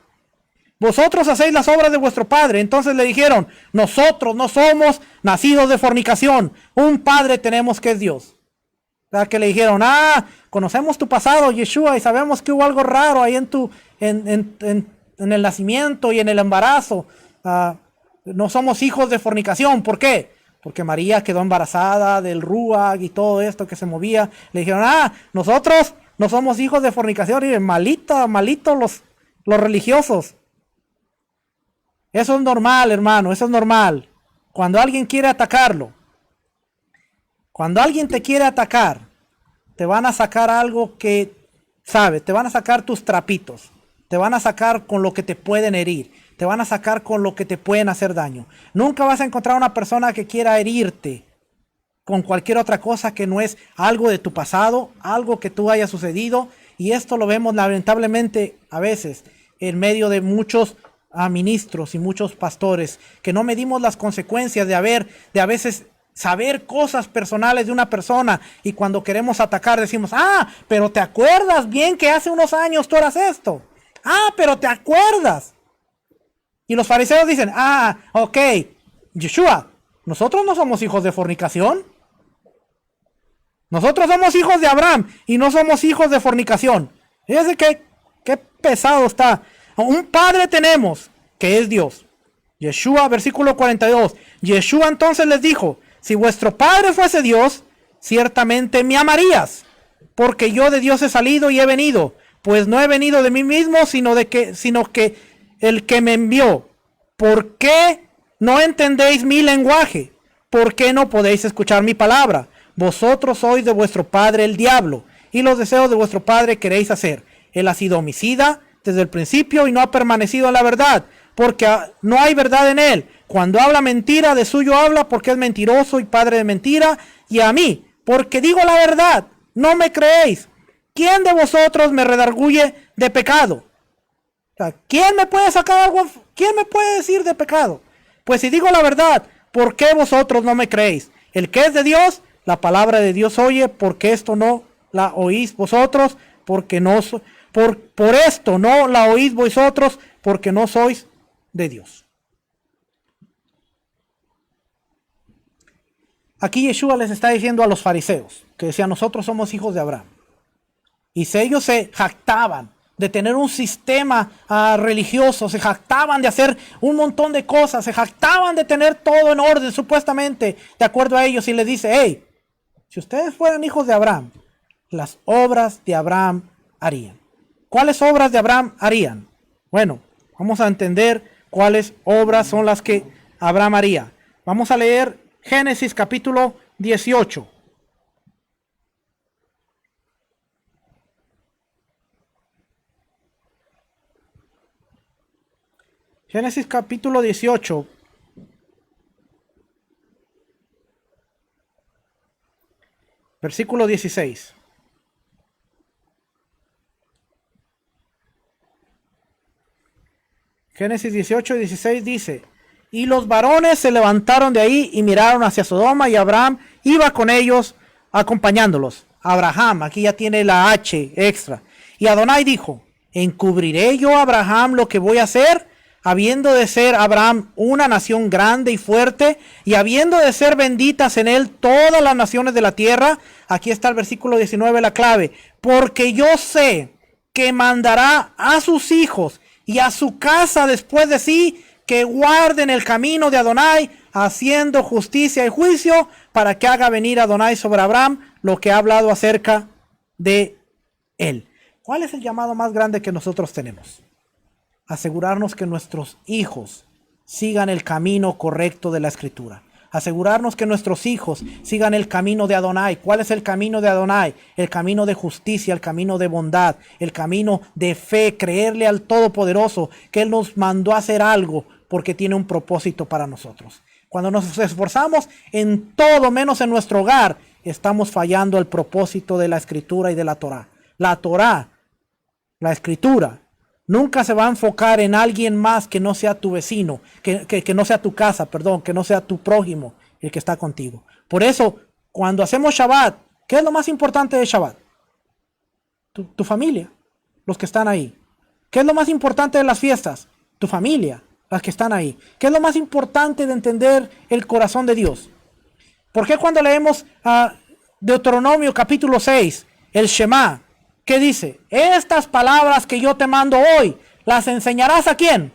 Vosotros hacéis las obras de vuestro padre. Entonces le dijeron, nosotros no somos nacidos de fornicación. Un padre tenemos que es Dios. O sea, que le dijeron, conocemos tu pasado, Yeshua, y sabemos que hubo algo raro ahí en el nacimiento y en el embarazo. No somos hijos de fornicación. ¿Por qué? Porque María quedó embarazada del Ruach y todo esto que se movía. Le dijeron, nosotros no somos hijos de fornicación. Y malito los religiosos. Eso es normal, hermano, eso es normal. Cuando alguien quiere atacarlo, cuando alguien te quiere atacar, te van a sacar algo que, sabes, te van a sacar tus trapitos, te van a sacar con lo que te pueden herir, te van a sacar con lo que te pueden hacer daño. Nunca vas a encontrar una persona que quiera herirte con cualquier otra cosa que no es algo de tu pasado, algo que tú haya sucedido. Y esto lo vemos lamentablemente a veces en medio de muchos ministros y muchos pastores, que no medimos las consecuencias de a veces saber cosas personales de una persona, y cuando queremos atacar decimos, pero te acuerdas bien que hace unos años tú eras esto, pero te acuerdas. Y los fariseos dicen, ok, Yeshua, nosotros no somos hijos de fornicación, nosotros somos hijos de Abraham y no somos hijos de fornicación. Fíjense qué pesado está. Un padre tenemos, que es Dios. Yeshua, versículo 42. Yeshua entonces les dijo, si vuestro padre fuese Dios, ciertamente me amarías, porque yo de Dios he salido y he venido, pues no he venido de mí mismo, sino que el que me envió. ¿Por qué no entendéis mi lenguaje? ¿Por qué no podéis escuchar mi palabra? Vosotros sois de vuestro padre el diablo, y los deseos de vuestro padre queréis hacer. Él ha sido homicida desde el principio y no ha permanecido en la verdad, porque no hay verdad en él. Cuando habla mentira, de suyo habla, porque es mentiroso y padre de mentira. Y a mí, porque digo la verdad, no me creéis. ¿Quién de vosotros me redarguye de pecado? sea, ¿quién me puede sacar algo? ¿Quién me puede decir de pecado? Pues si digo la verdad, ¿por qué vosotros no me creéis? El que es de Dios, la palabra de Dios oye, porque esto no la oís vosotros, porque no por esto no la oís vosotros, porque no sois de Dios. Aquí Yeshua les está diciendo a los fariseos, que decían, nosotros somos hijos de Abraham. Y si ellos se jactaban de tener un sistema religioso, se jactaban de hacer un montón de cosas, se jactaban de tener todo en orden, supuestamente, de acuerdo a ellos, y les dice, hey, si ustedes fueran hijos de Abraham, las obras de Abraham harían. ¿Cuáles obras de Abraham harían? Bueno, vamos a entender cuáles obras son las que Abraham haría. Vamos a leer Génesis capítulo 18. Génesis capítulo 18. Versículo 16. Génesis 18 y 16 dice, y los varones se levantaron de ahí y miraron hacia Sodoma, y Abraham iba con ellos acompañándolos. Abraham, aquí ya tiene la H extra. Y Adonai dijo, ¿encubriré yo a Abraham lo que voy a hacer? Habiendo de ser Abraham una nación grande y fuerte, y habiendo de ser benditas en él todas las naciones de la tierra. Aquí está el versículo 19, la clave. Porque yo sé que mandará a sus hijos y a su casa después de sí, que guarden el camino de Adonai, haciendo justicia y juicio, para que haga venir Adonai sobre Abraham lo que ha hablado acerca de él. ¿Cuál es el llamado más grande que nosotros tenemos? Asegurarnos que nuestros hijos sigan el camino correcto de la Escritura. Asegurarnos que nuestros hijos sigan el camino de Adonai. ¿Cuál es el camino de Adonai? El camino de justicia, el camino de bondad, el camino de fe, creerle al Todopoderoso que Él nos mandó a hacer algo porque tiene un propósito para nosotros. Cuando nos esforzamos en todo menos en nuestro hogar, estamos fallando el propósito de la Escritura y de la Torá. La Torá, la Escritura, nunca se va a enfocar en alguien más que no sea tu vecino, que no sea tu casa, perdón, que no sea tu prójimo, el que está contigo. Por eso, cuando hacemos Shabbat, ¿qué es lo más importante de Shabbat? Tu familia, los que están ahí. ¿Qué es lo más importante de las fiestas? Tu familia, las que están ahí. ¿Qué es lo más importante de entender el corazón de Dios? ¿Por qué cuando leemos Deuteronomio capítulo 6, el Shema, ¿qué dice? Estas palabras que yo te mando hoy, ¿las enseñarás a quién?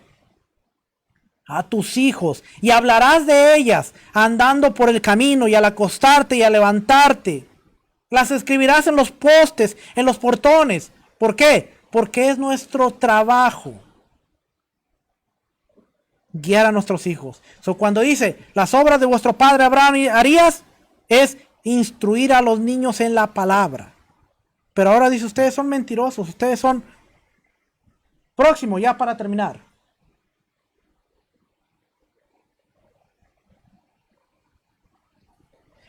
A tus hijos, y hablarás de ellas andando por el camino, y al acostarte y al levantarte. Las escribirás en los postes, en los portones. ¿Por qué? Porque es nuestro trabajo guiar a nuestros hijos. Cuando dice, las obras de vuestro padre Abraham harías, es instruir a los niños en la palabra. Pero ahora dice, ustedes son mentirosos, ustedes son... Próximo, ya para terminar.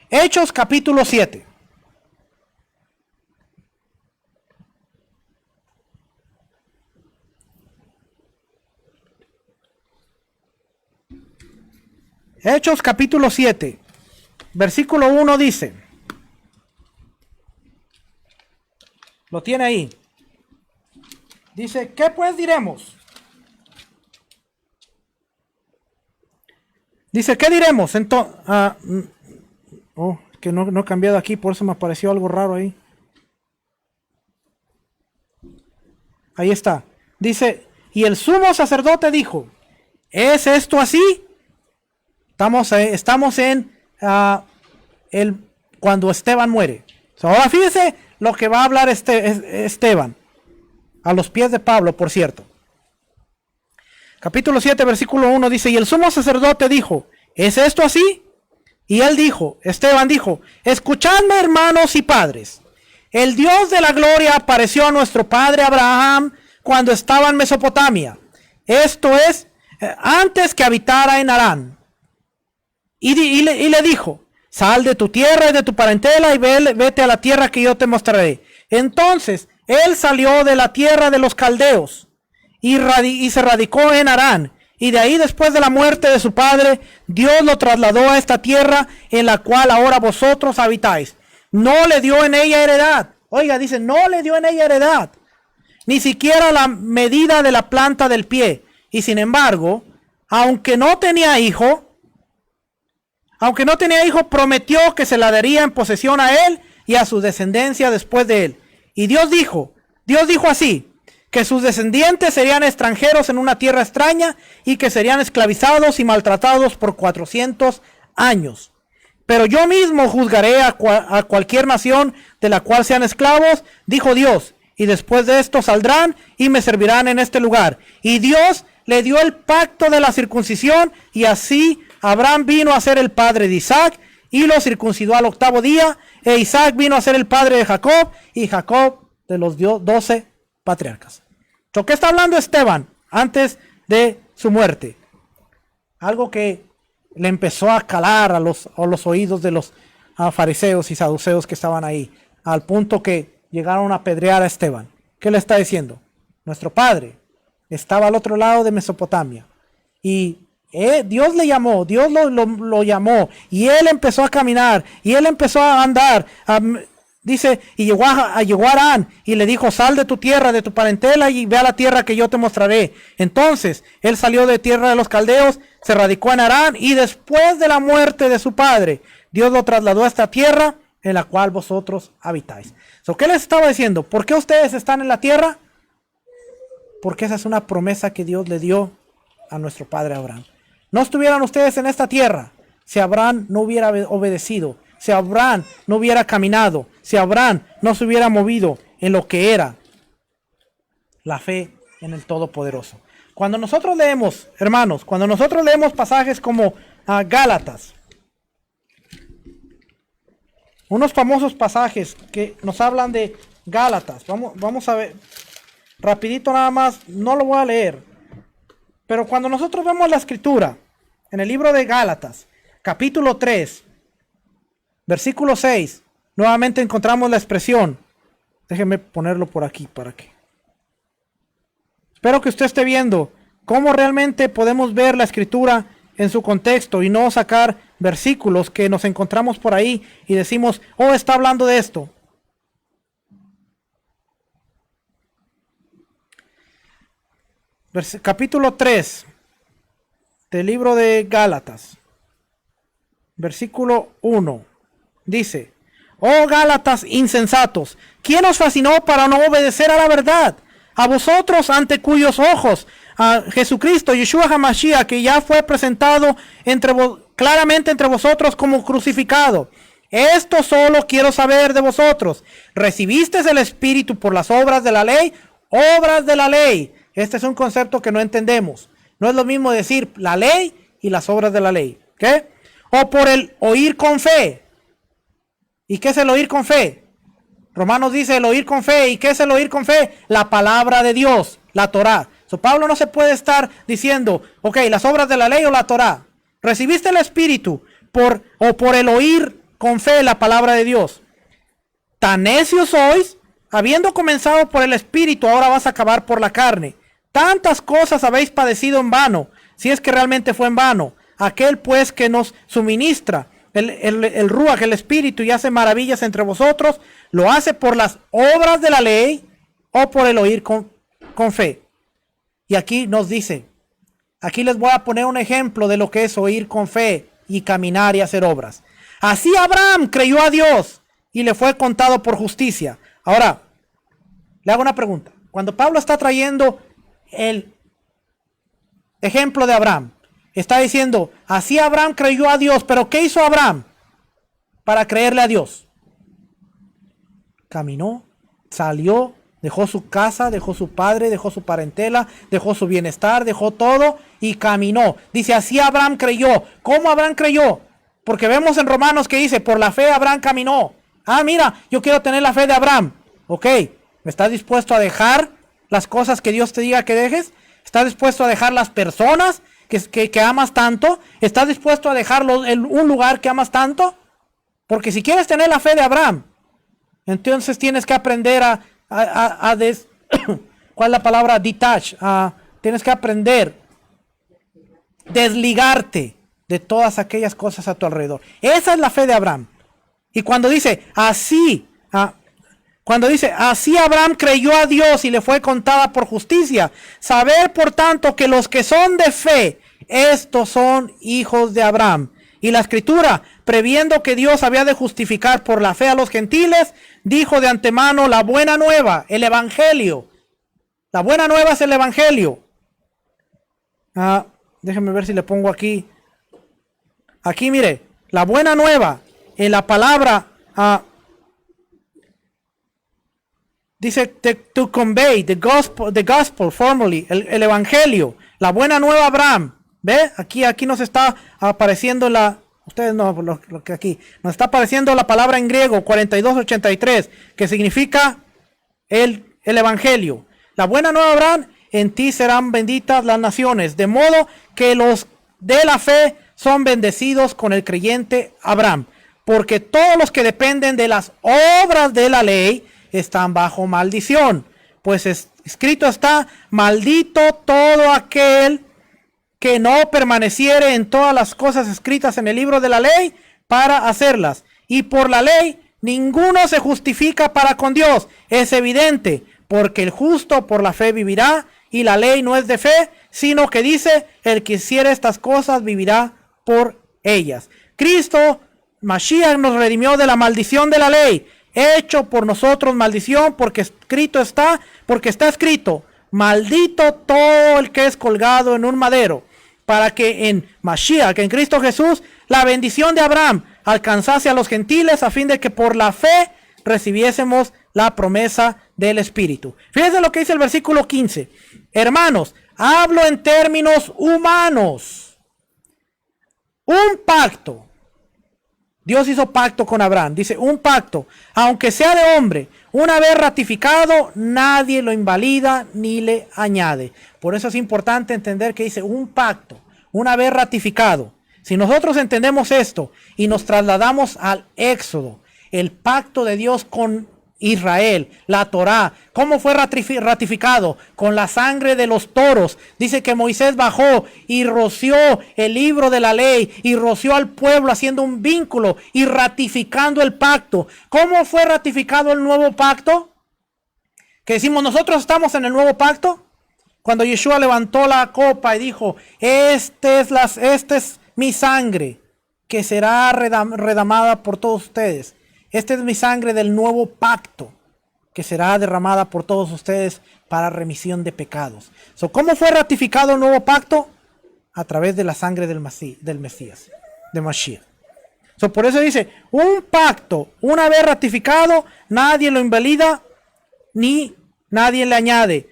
Hechos capítulo 7. Hechos capítulo 7, versículo 1 dice, lo tiene ahí, dice, ¿qué pues diremos? Dice, ¿qué diremos? Entonces, que no he cambiado aquí, por eso me apareció algo raro ahí. Ahí está, dice, y el sumo sacerdote dijo, ¿es esto así? Estamos en cuando Esteban muere. Ahora fíjese lo que va a hablar Esteban. A los pies de Pablo, por cierto. Capítulo 7, versículo 1 dice, y el sumo sacerdote dijo, ¿es esto así? Y él dijo, Esteban dijo, escuchadme hermanos y padres. El Dios de la gloria apareció a nuestro padre Abraham cuando estaba en Mesopotamia. Esto es, antes que habitara en Harán. Y le dijo, sal de tu tierra y de tu parentela y vete a la tierra que yo te mostraré. Entonces, él salió de la tierra de los caldeos y se radicó en Harán. Y de ahí, después de la muerte de su padre, Dios lo trasladó a esta tierra en la cual ahora vosotros habitáis. No le dio en ella heredad. Oiga, dice, no le dio en ella heredad, ni siquiera la medida de la planta del pie. Y sin embargo, aunque no tenía hijo, prometió que se la daría en posesión a él y a su descendencia después de él. Y Dios dijo así, que sus descendientes serían extranjeros en una tierra extraña y que serían esclavizados y maltratados por 400 años. Pero yo mismo juzgaré a cualquier nación de la cual sean esclavos, dijo Dios, y después de esto saldrán y me servirán en este lugar. Y Dios le dio el pacto de la circuncisión, y así Abraham vino a ser el padre de Isaac, y lo circuncidó al 8º día, e Isaac vino a ser el padre de Jacob, y Jacob de los 12 patriarcas. ¿So qué está hablando Esteban antes de su muerte? Algo que le empezó a calar a los oídos de los fariseos y saduceos que estaban ahí, al punto que llegaron a apedrear a Esteban. ¿Qué le está diciendo? Nuestro padre estaba al otro lado de Mesopotamia, y Dios le llamó, Dios lo llamó, y él empezó a caminar, y él empezó a andar, dice, y llegó a Harán, y le dijo, sal de tu tierra, de tu parentela, y ve a la tierra que yo te mostraré. Entonces, él salió de tierra de los caldeos, se radicó en Harán, y después de la muerte de su padre, Dios lo trasladó a esta tierra, en la cual vosotros habitáis. ¿Qué les estaba diciendo? ¿Por qué ustedes están en la tierra? Porque esa es una promesa que Dios le dio a nuestro padre Abraham. No estuvieran ustedes en esta tierra si Abraham no hubiera obedecido, si Abraham no hubiera caminado, si Abraham no se hubiera movido en lo que era la fe en el Todopoderoso. Cuando nosotros leemos, hermanos, pasajes como Gálatas, unos famosos pasajes que nos hablan de Gálatas, vamos a ver, rapidito nada más, no lo voy a leer, pero cuando nosotros vemos la escritura en el libro de Gálatas, capítulo 3, versículo 6, nuevamente encontramos la expresión. Déjenme ponerlo por aquí para que. Espero que usted esté viendo cómo realmente podemos ver la escritura en su contexto y no sacar versículos que nos encontramos por ahí y decimos, oh, está hablando de esto. Capítulo 3 del libro de Gálatas, versículo 1, dice, oh Gálatas insensatos, ¿quién os fascinó para no obedecer a la verdad? A vosotros ante cuyos ojos a Jesucristo, Yeshua HaMashiach, que ya fue presentado claramente entre vosotros como crucificado. Esto solo quiero saber de vosotros. ¿Recibisteis el Espíritu por las obras de la ley? Obras de la ley. Este es un concepto que no entendemos. No es lo mismo decir la ley y las obras de la ley. ¿Qué? O por el oír con fe. ¿Y qué es el oír con fe? Romanos dice el oír con fe. ¿Y qué es el oír con fe? La palabra de Dios, la Torá. Pablo no se puede estar diciendo, ok, las obras de la ley o la Torá. Recibiste el Espíritu por el oír con fe la palabra de Dios. Tan necios sois, habiendo comenzado por el Espíritu, ahora vas a acabar por la carne. Tantas cosas habéis padecido en vano, si es que realmente fue en vano. Aquel pues que nos suministra el Ruach, el Espíritu, y hace maravillas entre vosotros, lo hace por las obras de la ley o por el oír con fe. Y aquí nos dice, aquí les voy a poner un ejemplo de lo que es oír con fe y caminar y hacer obras. Así Abraham creyó a Dios y le fue contado por justicia. Ahora, le hago una pregunta. Cuando Pablo está trayendo el ejemplo de Abraham, está diciendo, así Abraham creyó a Dios, pero ¿qué hizo Abraham para creerle a Dios? Caminó, salió, dejó su casa, dejó su padre, dejó su parentela, dejó su bienestar, dejó todo y caminó. Dice, así Abraham creyó. ¿Cómo Abraham creyó? Porque vemos en Romanos que dice, por la fe Abraham caminó. Ah, mira, yo quiero tener la fe de Abraham. Ok, ¿estás dispuesto a dejar las cosas que Dios te diga que dejes? ¿Estás dispuesto a dejar las personas que amas tanto? ¿Estás dispuesto a dejar un lugar que amas tanto? Porque si quieres tener la fe de Abraham, entonces tienes que aprender a ¿Cuál es la palabra detach? Tienes que aprender, desligarte de todas aquellas cosas a tu alrededor. Esa es la fe de Abraham. Y cuando dice así, así Abraham creyó a Dios y le fue contada por justicia. Saber, por tanto, que los que son de fe, estos son hijos de Abraham. Y la escritura, previendo que Dios había de justificar por la fe a los gentiles, dijo de antemano la buena nueva, el evangelio. La buena nueva es el evangelio. Déjenme ver si le pongo aquí. Aquí mire, la buena nueva, en la palabra, dice to convey the gospel formally, el evangelio, la buena nueva Abraham. ¿Ve? Aquí nos está apareciendo ustedes no, lo que aquí, nos está apareciendo la palabra en griego 4283, que significa el evangelio. La buena nueva Abraham, en ti serán benditas las naciones, de modo que los de la fe son bendecidos con el creyente Abraham, porque todos los que dependen de las obras de la ley están bajo maldición, pues escrito está: maldito todo aquel que no permaneciere en todas las cosas escritas en el libro de la ley para hacerlas. Y por la ley ninguno se justifica para con Dios. Es evidente, porque el justo por la fe vivirá, y la ley no es de fe, sino que dice: el que hiciere estas cosas vivirá por ellas. Cristo, Mashiach, nos redimió de la maldición de la ley, hecho por nosotros maldición, porque está escrito: maldito todo el que es colgado en un madero, para que en Mashiach, que en Cristo Jesús, la bendición de Abraham alcanzase a los gentiles, a fin de que por la fe recibiésemos la promesa del Espíritu. Fíjense lo que dice el versículo 15. Hermanos, hablo en términos humanos. Un pacto. Dios hizo pacto con Abraham. Dice, un pacto, aunque sea de hombre, una vez ratificado, nadie lo invalida ni le añade. Por eso es importante entender que dice un pacto, una vez ratificado. Si nosotros entendemos esto y nos trasladamos al Éxodo, el pacto de Dios con Israel, la Torá, ¿cómo fue ratificado? Con la sangre de los toros. Dice que Moisés bajó y roció el libro de la ley y roció al pueblo haciendo un vínculo y ratificando el pacto. ¿Cómo fue ratificado el nuevo pacto? Que decimos, nosotros estamos en el nuevo pacto. Cuando Yeshua levantó la copa y dijo, esta es mi sangre que será redamada por todos ustedes. Esta es mi sangre del nuevo pacto que será derramada por todos ustedes para remisión de pecados. ¿Cómo fue ratificado el nuevo pacto? A través de la sangre del Mesías, de Mashiach. Por eso dice, un pacto, una vez ratificado, nadie lo invalida ni nadie le añade.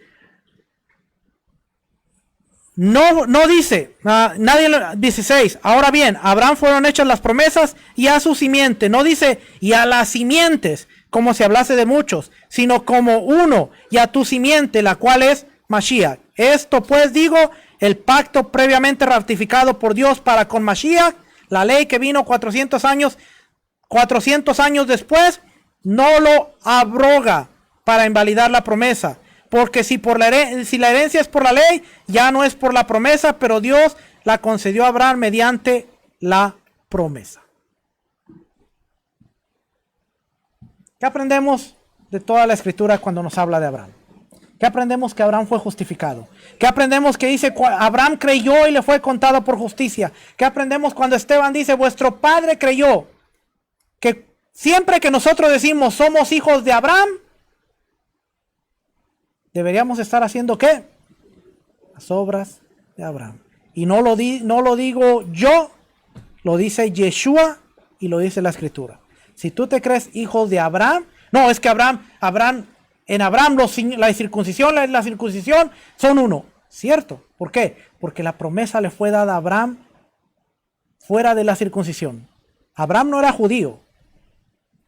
No dice, nadie 16. Ahora bien, a Abraham fueron hechas las promesas y a su simiente. No dice y a las simientes, como si hablase de muchos, sino como uno, y a tu simiente, la cual es Mashiach. Esto pues digo, el pacto previamente ratificado por Dios para con Mashiach, la ley que vino 400 años después, no lo abroga para invalidar la promesa. Porque si la herencia es por la ley, ya no es por la promesa, pero Dios la concedió a Abraham mediante la promesa. ¿Qué aprendemos de toda la escritura cuando nos habla de Abraham? ¿Qué aprendemos? Que Abraham fue justificado. ¿Qué aprendemos? Que dice, Abraham creyó y le fue contado por justicia. ¿Qué aprendemos cuando Esteban dice, vuestro padre creyó? Que siempre que nosotros decimos, somos hijos de Abraham, deberíamos estar haciendo ¿qué? Las obras de Abraham. Y no lo digo yo, lo dice Yeshua y lo dice la escritura. Si tú te crees hijo de Abraham, no, es que en Abraham la circuncisión y la circuncisión son uno. ¿Cierto? ¿Por qué? Porque la promesa le fue dada a Abraham fuera de la circuncisión. Abraham no era judío.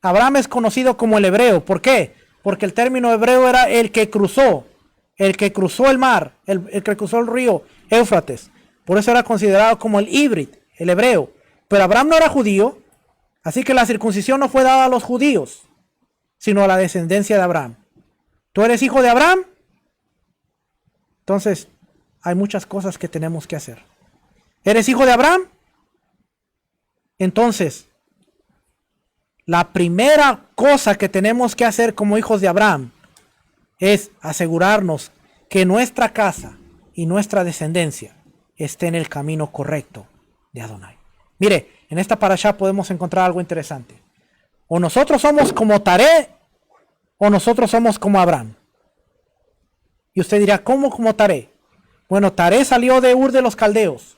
Abraham es conocido como el hebreo. ¿Por qué? Porque el término hebreo era el que cruzó el mar, el que cruzó el río Éufrates. Por eso era considerado como el híbrido, el hebreo. Pero Abraham no era judío, así que la circuncisión no fue dada a los judíos, sino a la descendencia de Abraham. ¿Tú eres hijo de Abraham? Entonces, hay muchas cosas que tenemos que hacer. ¿Eres hijo de Abraham? Entonces, la primera cosa que tenemos que hacer como hijos de Abraham es asegurarnos que nuestra casa y nuestra descendencia esté en el camino correcto de Adonai. Mire, en esta parashá podemos encontrar algo interesante. O nosotros somos como Taré, o nosotros somos como Abraham. Y usted dirá, ¿cómo como Taré? Bueno, Taré salió de Ur de los Caldeos,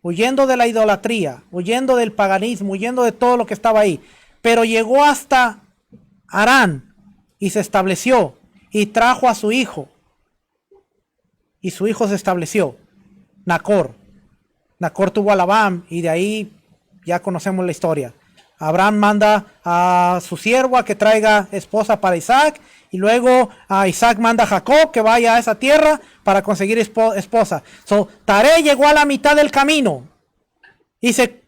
huyendo de la idolatría, huyendo del paganismo, huyendo de todo lo que estaba ahí. Pero llegó hasta Harán y se estableció y trajo a su hijo. Y su hijo se estableció, Nacor. Nacor tuvo a Labán y de ahí ya conocemos la historia. Abraham manda a su siervo a que traiga esposa para Isaac, y luego a Isaac manda a Jacob que vaya a esa tierra para conseguir esposa. Taré llegó a la mitad del camino y se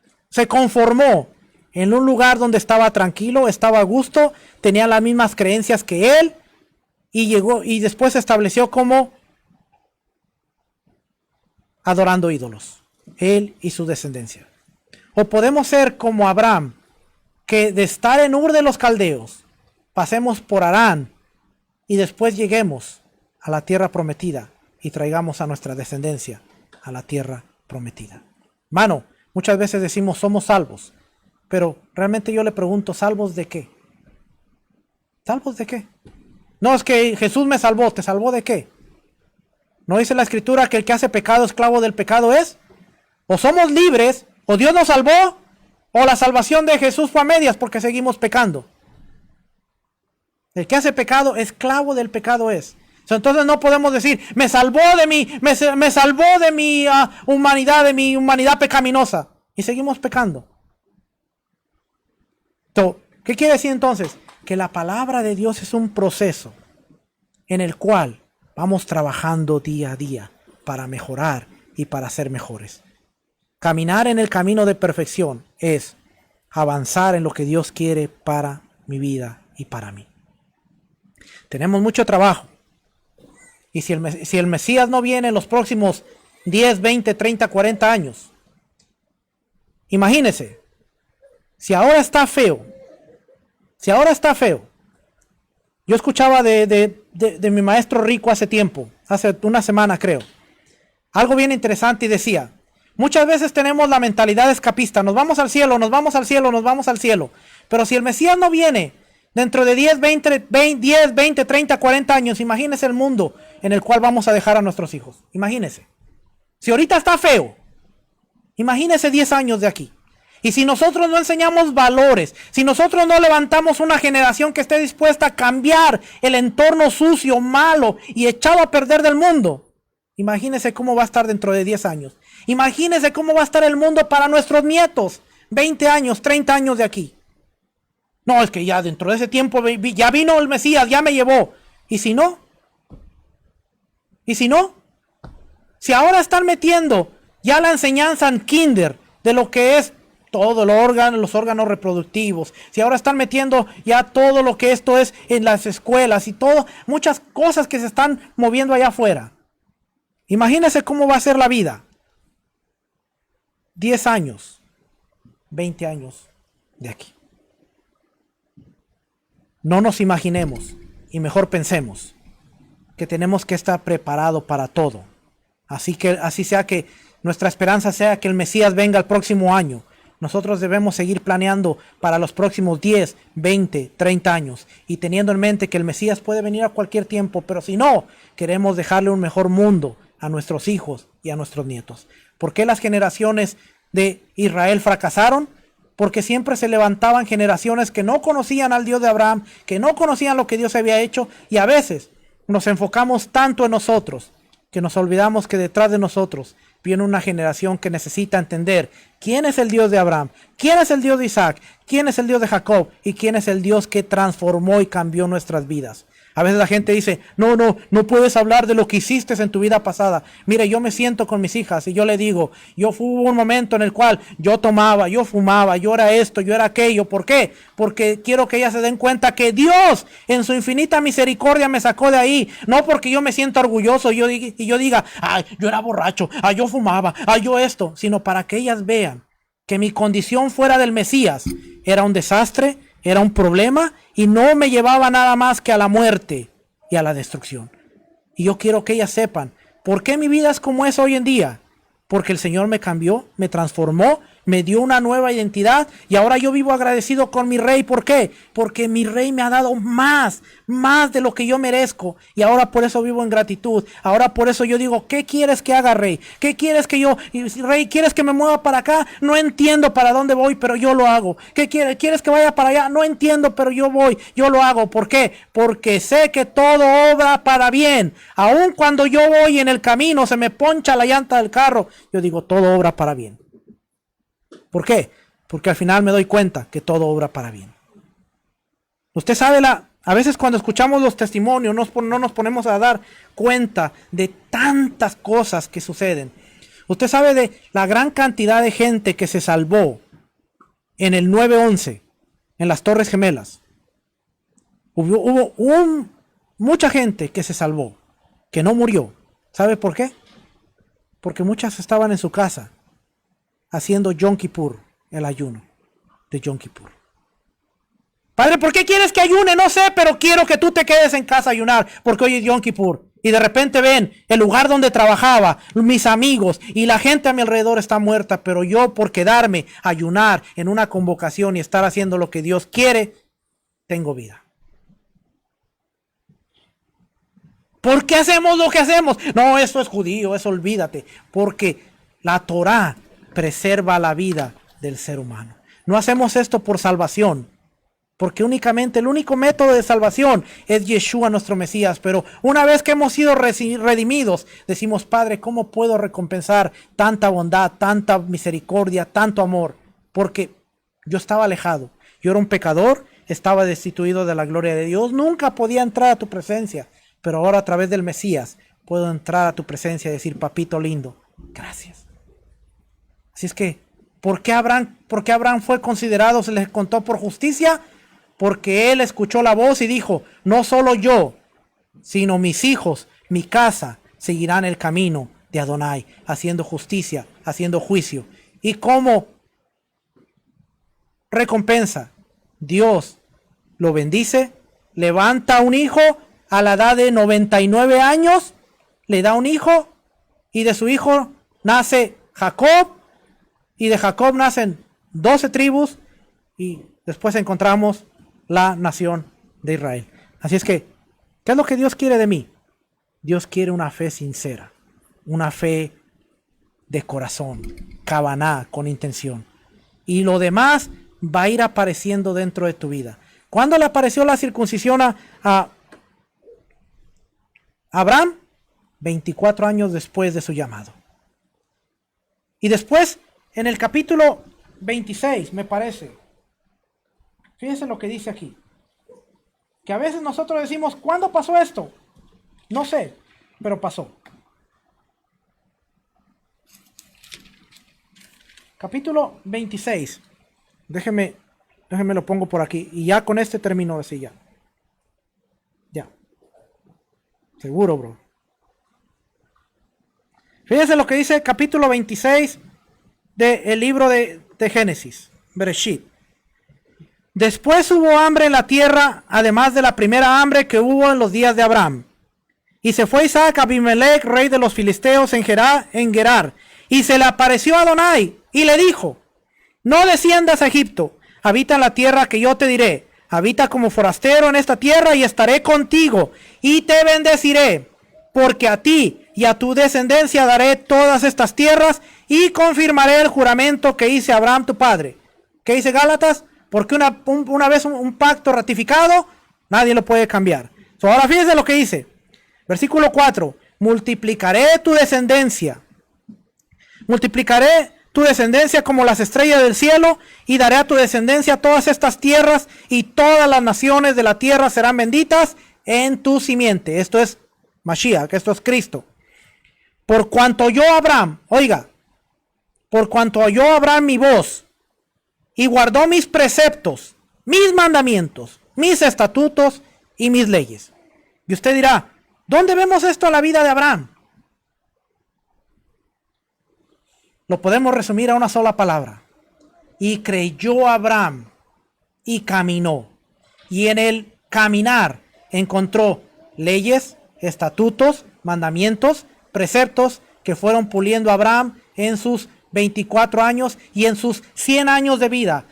conformó en un lugar donde estaba tranquilo, estaba a gusto, tenía las mismas creencias que él, y llegó y después se estableció como adorando ídolos, él y su descendencia. O podemos ser como Abraham, que de estar en Ur de los Caldeos, pasemos por Harán y después lleguemos a la tierra prometida y traigamos a nuestra descendencia a la tierra prometida. Mano, muchas veces decimos somos salvos, pero realmente yo le pregunto, ¿salvos de qué? ¿Salvos de qué? No, es que Jesús me salvó. ¿Te salvó de qué? ¿No dice la escritura que el que hace pecado, esclavo del pecado es? O somos libres, o Dios nos salvó, o la salvación de Jesús fue a medias porque seguimos pecando. El que hace pecado, esclavo del pecado es. Entonces no podemos decir, me salvó de mi humanidad pecaminosa. Y seguimos pecando. ¿Qué quiere decir entonces? Que la palabra de Dios es un proceso en el cual vamos trabajando día a día para mejorar y para ser mejores. Caminar en el camino de perfección es avanzar en lo que Dios quiere para mi vida y para mí. Tenemos mucho trabajo. Y si el Mesías no viene en los próximos 10, 20, 30, 40 años, imagínese, si ahora está feo, yo escuchaba de mi maestro Rico hace tiempo, hace una semana creo, algo bien interesante y decía, muchas veces tenemos la mentalidad escapista, nos vamos al cielo, nos vamos al cielo, nos vamos al cielo, pero si el Mesías no viene dentro de 10, 20, 30, 40 años, imagínese el mundo en el cual vamos a dejar a nuestros hijos, imagínese. Si ahorita está feo, imagínese 10 años de aquí. Y si nosotros no enseñamos valores, si nosotros no levantamos una generación que esté dispuesta a cambiar el entorno sucio, malo y echado a perder del mundo, imagínese cómo va a estar dentro de 10 años. Imagínese cómo va a estar el mundo para nuestros nietos, 20 años, 30 años de aquí. No, es que ya dentro de ese tiempo ya vino el Mesías, ya me llevó. ¿Y si no? ¿Y si no? Si ahora están metiendo ya la enseñanza en kinder de lo que es todo los órganos reproductivos, si ahora están metiendo ya todo lo que esto es en las escuelas y todo, muchas cosas que se están moviendo allá afuera. Imagínense cómo va a ser la vida. 10 años, 20 años de aquí. No nos imaginemos y mejor pensemos que tenemos que estar preparados para todo. Así sea que nuestra esperanza sea que el Mesías venga el próximo año. Nosotros debemos seguir planeando para los próximos 10, 20, 30 años y teniendo en mente que el Mesías puede venir a cualquier tiempo, pero si no, queremos dejarle un mejor mundo a nuestros hijos y a nuestros nietos. ¿Por qué las generaciones de Israel fracasaron? Porque siempre se levantaban generaciones que no conocían al Dios de Abraham, que no conocían lo que Dios había hecho, y a veces nos enfocamos tanto en nosotros que nos olvidamos que detrás de nosotros viene una generación que necesita entender quién es el Dios de Abraham, quién es el Dios de Isaac, quién es el Dios de Jacob y quién es el Dios que transformó y cambió nuestras vidas. A veces la gente dice, no puedes hablar de lo que hiciste en tu vida pasada. Mire, yo me siento con mis hijas y yo le digo, hubo un momento en el cual yo tomaba, yo fumaba, yo era esto, yo era aquello. ¿Por qué? Porque quiero que ellas se den cuenta que Dios en su infinita misericordia me sacó de ahí. No porque yo me siento orgulloso y yo diga, ay, yo era borracho, ay, yo fumaba, ay, yo esto. Sino para que ellas vean que mi condición fuera del Mesías era un desastre, era un problema y no me llevaba nada más que a la muerte y a la destrucción. Y yo quiero que ellas sepan por qué mi vida es como es hoy en día. Porque el Señor me cambió, me transformó, me dio una nueva identidad y ahora yo vivo agradecido con mi Rey. ¿Por qué? Porque mi Rey me ha dado más de lo que yo merezco y ahora por eso vivo en gratitud. Ahora por eso yo digo, ¿qué quieres que haga, Rey? ¿Qué quieres que yo, Rey, quieres que me mueva para acá? No entiendo para dónde voy, pero yo lo hago. ¿Qué quieres? ¿Quieres que vaya para allá? No entiendo, pero yo voy, yo lo hago. ¿Por qué? Porque sé que todo obra para bien. Aun cuando yo voy en el camino, se me poncha la llanta del carro, yo digo, todo obra para bien. ¿Por qué? Porque al final me doy cuenta que todo obra para bien. Usted sabe, a veces cuando escuchamos los testimonios no nos ponemos a dar cuenta de tantas cosas que suceden. Usted sabe de la gran cantidad de gente que se salvó en el 9/11, en las Torres Gemelas. Hubo mucha gente que se salvó, que no murió. ¿Sabe por qué? Porque muchas estaban en su casa haciendo Yom Kippur, el ayuno de Yom Kippur. Padre, ¿por qué quieres que ayune? No sé, pero quiero que tú te quedes en casa a ayunar, porque hoy es Yom Kippur. Y de repente ven el lugar donde trabajaba, mis amigos y la gente a mi alrededor está muerta, pero yo por quedarme a ayunar en una convocación y estar haciendo lo que Dios quiere, tengo vida. ¿Por qué hacemos lo que hacemos? No, eso es judío, eso olvídate. Porque la Torá preserva la vida del ser humano. No hacemos esto por salvación, porque únicamente el único método de salvación es Yeshua, nuestro Mesías. Pero una vez que hemos sido redimidos, decimos, Padre, ¿cómo puedo recompensar tanta bondad, tanta misericordia, tanto amor? Porque yo estaba alejado, yo era un pecador, estaba destituido de la gloria de Dios, nunca podía entrar a tu presencia, pero ahora a través del Mesías puedo entrar a tu presencia y decir, papito lindo, gracias. Así es que, ¿por qué Abraham fue considerado, se le contó por justicia? Porque él escuchó la voz y dijo, no solo yo, sino mis hijos, mi casa, seguirán el camino de Adonai, haciendo justicia, haciendo juicio. Y como recompensa, Dios lo bendice, levanta un hijo a la edad de 99 años, le da un hijo y de su hijo nace Jacob. Y de Jacob nacen 12 tribus y después encontramos la nación de Israel. Así es que, ¿qué es lo que Dios quiere de mí? Dios quiere una fe sincera, una fe de corazón, kavaná, con intención. Y lo demás va a ir apareciendo dentro de tu vida. ¿Cuándo le apareció la circuncisión a Abraham? 24 años después de su llamado. Y después, en el capítulo 26, me parece. Fíjense lo que dice aquí. Que a veces nosotros decimos, ¿cuándo pasó esto? No sé, pero pasó. Capítulo 26. Déjeme lo pongo por aquí. Y ya con este termino así ya. Ya. Seguro, bro. Fíjense lo que dice el capítulo 26 del libro de Génesis, Bereshit. Después hubo hambre en la tierra, además de la primera hambre que hubo en los días de Abraham. Y se fue Isaac a Abimelech, rey de los filisteos, en Gerar. Y se le apareció a Adonai y le dijo, no desciendas a Egipto, habita en la tierra que yo te diré. Habita como forastero en esta tierra y estaré contigo y te bendeciré, porque a ti y a tu descendencia daré todas estas tierras y confirmaré el juramento que hice a Abraham tu padre. ¿Qué dice Gálatas? Porque una vez un pacto ratificado, nadie lo puede cambiar. Ahora fíjense lo que dice. Versículo 4. Multiplicaré tu descendencia. Multiplicaré tu descendencia como las estrellas del cielo y daré a tu descendencia todas estas tierras y todas las naciones de la tierra serán benditas en tu simiente. Esto es Mashiach, esto es Cristo. Por cuanto oyó Abraham, oiga, por cuanto oyó Abraham mi voz y guardó mis preceptos, mis mandamientos, mis estatutos y mis leyes. Y usted dirá, ¿dónde vemos esto en la vida de Abraham? Lo podemos resumir a una sola palabra. Y creyó Abraham y caminó. Y en el caminar encontró leyes, estatutos, mandamientos, preceptos que fueron puliendo a Abraham en sus 24 años y en sus 100 años de vida.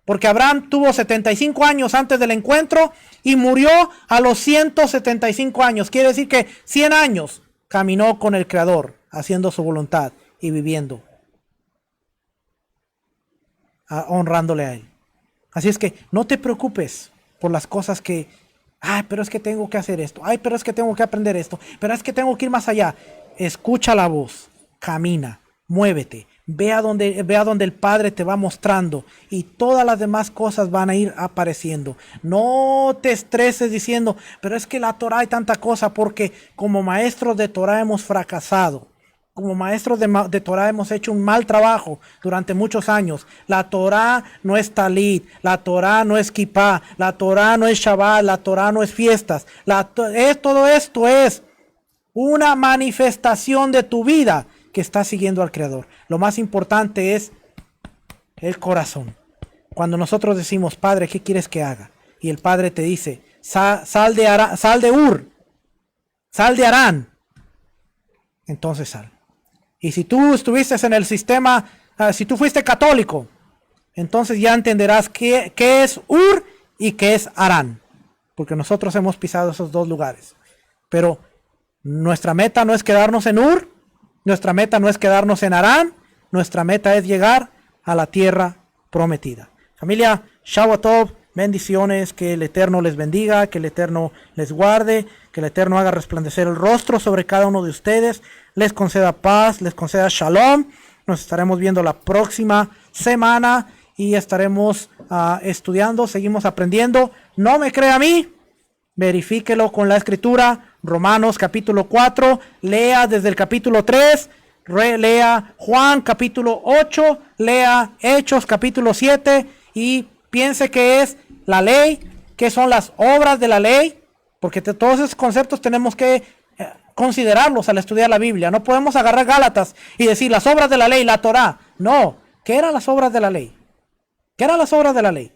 Porque Abraham tuvo 75 años antes del encuentro y murió a los 175 años. Quiere decir que 100 años caminó con el Creador, haciendo su voluntad y viviendo, honrándole a Él. Así es que no te preocupes por las cosas que, pero es que tengo que hacer esto, pero es que tengo que aprender esto, pero es que tengo que ir más allá. Escucha la voz, camina, muévete, ve a donde el Padre te va mostrando y todas las demás cosas van a ir apareciendo. No te estreses diciendo, pero es que la Torah hay tanta cosa, porque como maestros de Torah hemos fracasado. Como maestros de Torah hemos hecho un mal trabajo durante muchos años. La Torah no es talit, la Torah no es kippah, la Torah no es Shabbat, la Torah no es fiestas. Todo esto es una manifestación de tu vida que está siguiendo al Creador. Lo más importante es el corazón. Cuando nosotros decimos, Padre, ¿qué quieres que haga? Y el Padre te dice, sal de Ur, sal de Harán. Entonces sal. Y si tú estuviste en el sistema, si tú fuiste católico, entonces ya entenderás qué es Ur y qué es Harán. Porque nosotros hemos pisado esos dos lugares. Pero nuestra meta no es quedarnos en Ur, nuestra meta no es quedarnos en Harán, nuestra meta es llegar a la tierra prometida. Familia, Shabbat Tov, bendiciones, que el Eterno les bendiga, que el Eterno les guarde, que el Eterno haga resplandecer el rostro sobre cada uno de ustedes, les conceda paz, les conceda shalom. Nos estaremos viendo la próxima semana y estaremos estudiando, seguimos aprendiendo. No me crea a mí, verifíquelo con la escritura. Romanos capítulo 4, lea desde el capítulo 3, lea Juan capítulo 8, lea Hechos capítulo 7 y piense que es la ley, que son las obras de la ley, porque todos esos conceptos tenemos que considerarlos al estudiar la Biblia. No podemos agarrar Gálatas y decir las obras de la ley, la Torá. No, ¿qué eran las obras de la ley? ¿Qué eran las obras de la ley?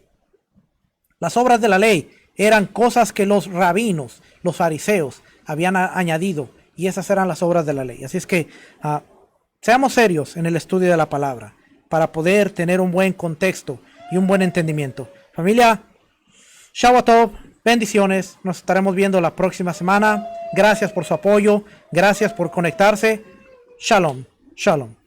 Las obras de la ley eran cosas que los rabinos, los fariseos, habían añadido, y esas eran las obras de la ley. Así es que seamos serios en el estudio de la palabra para poder tener un buen contexto y un buen entendimiento. Familia, Shabbat Tov, bendiciones. Nos estaremos viendo la próxima semana. Gracias por su apoyo, gracias por conectarse. Shalom, shalom.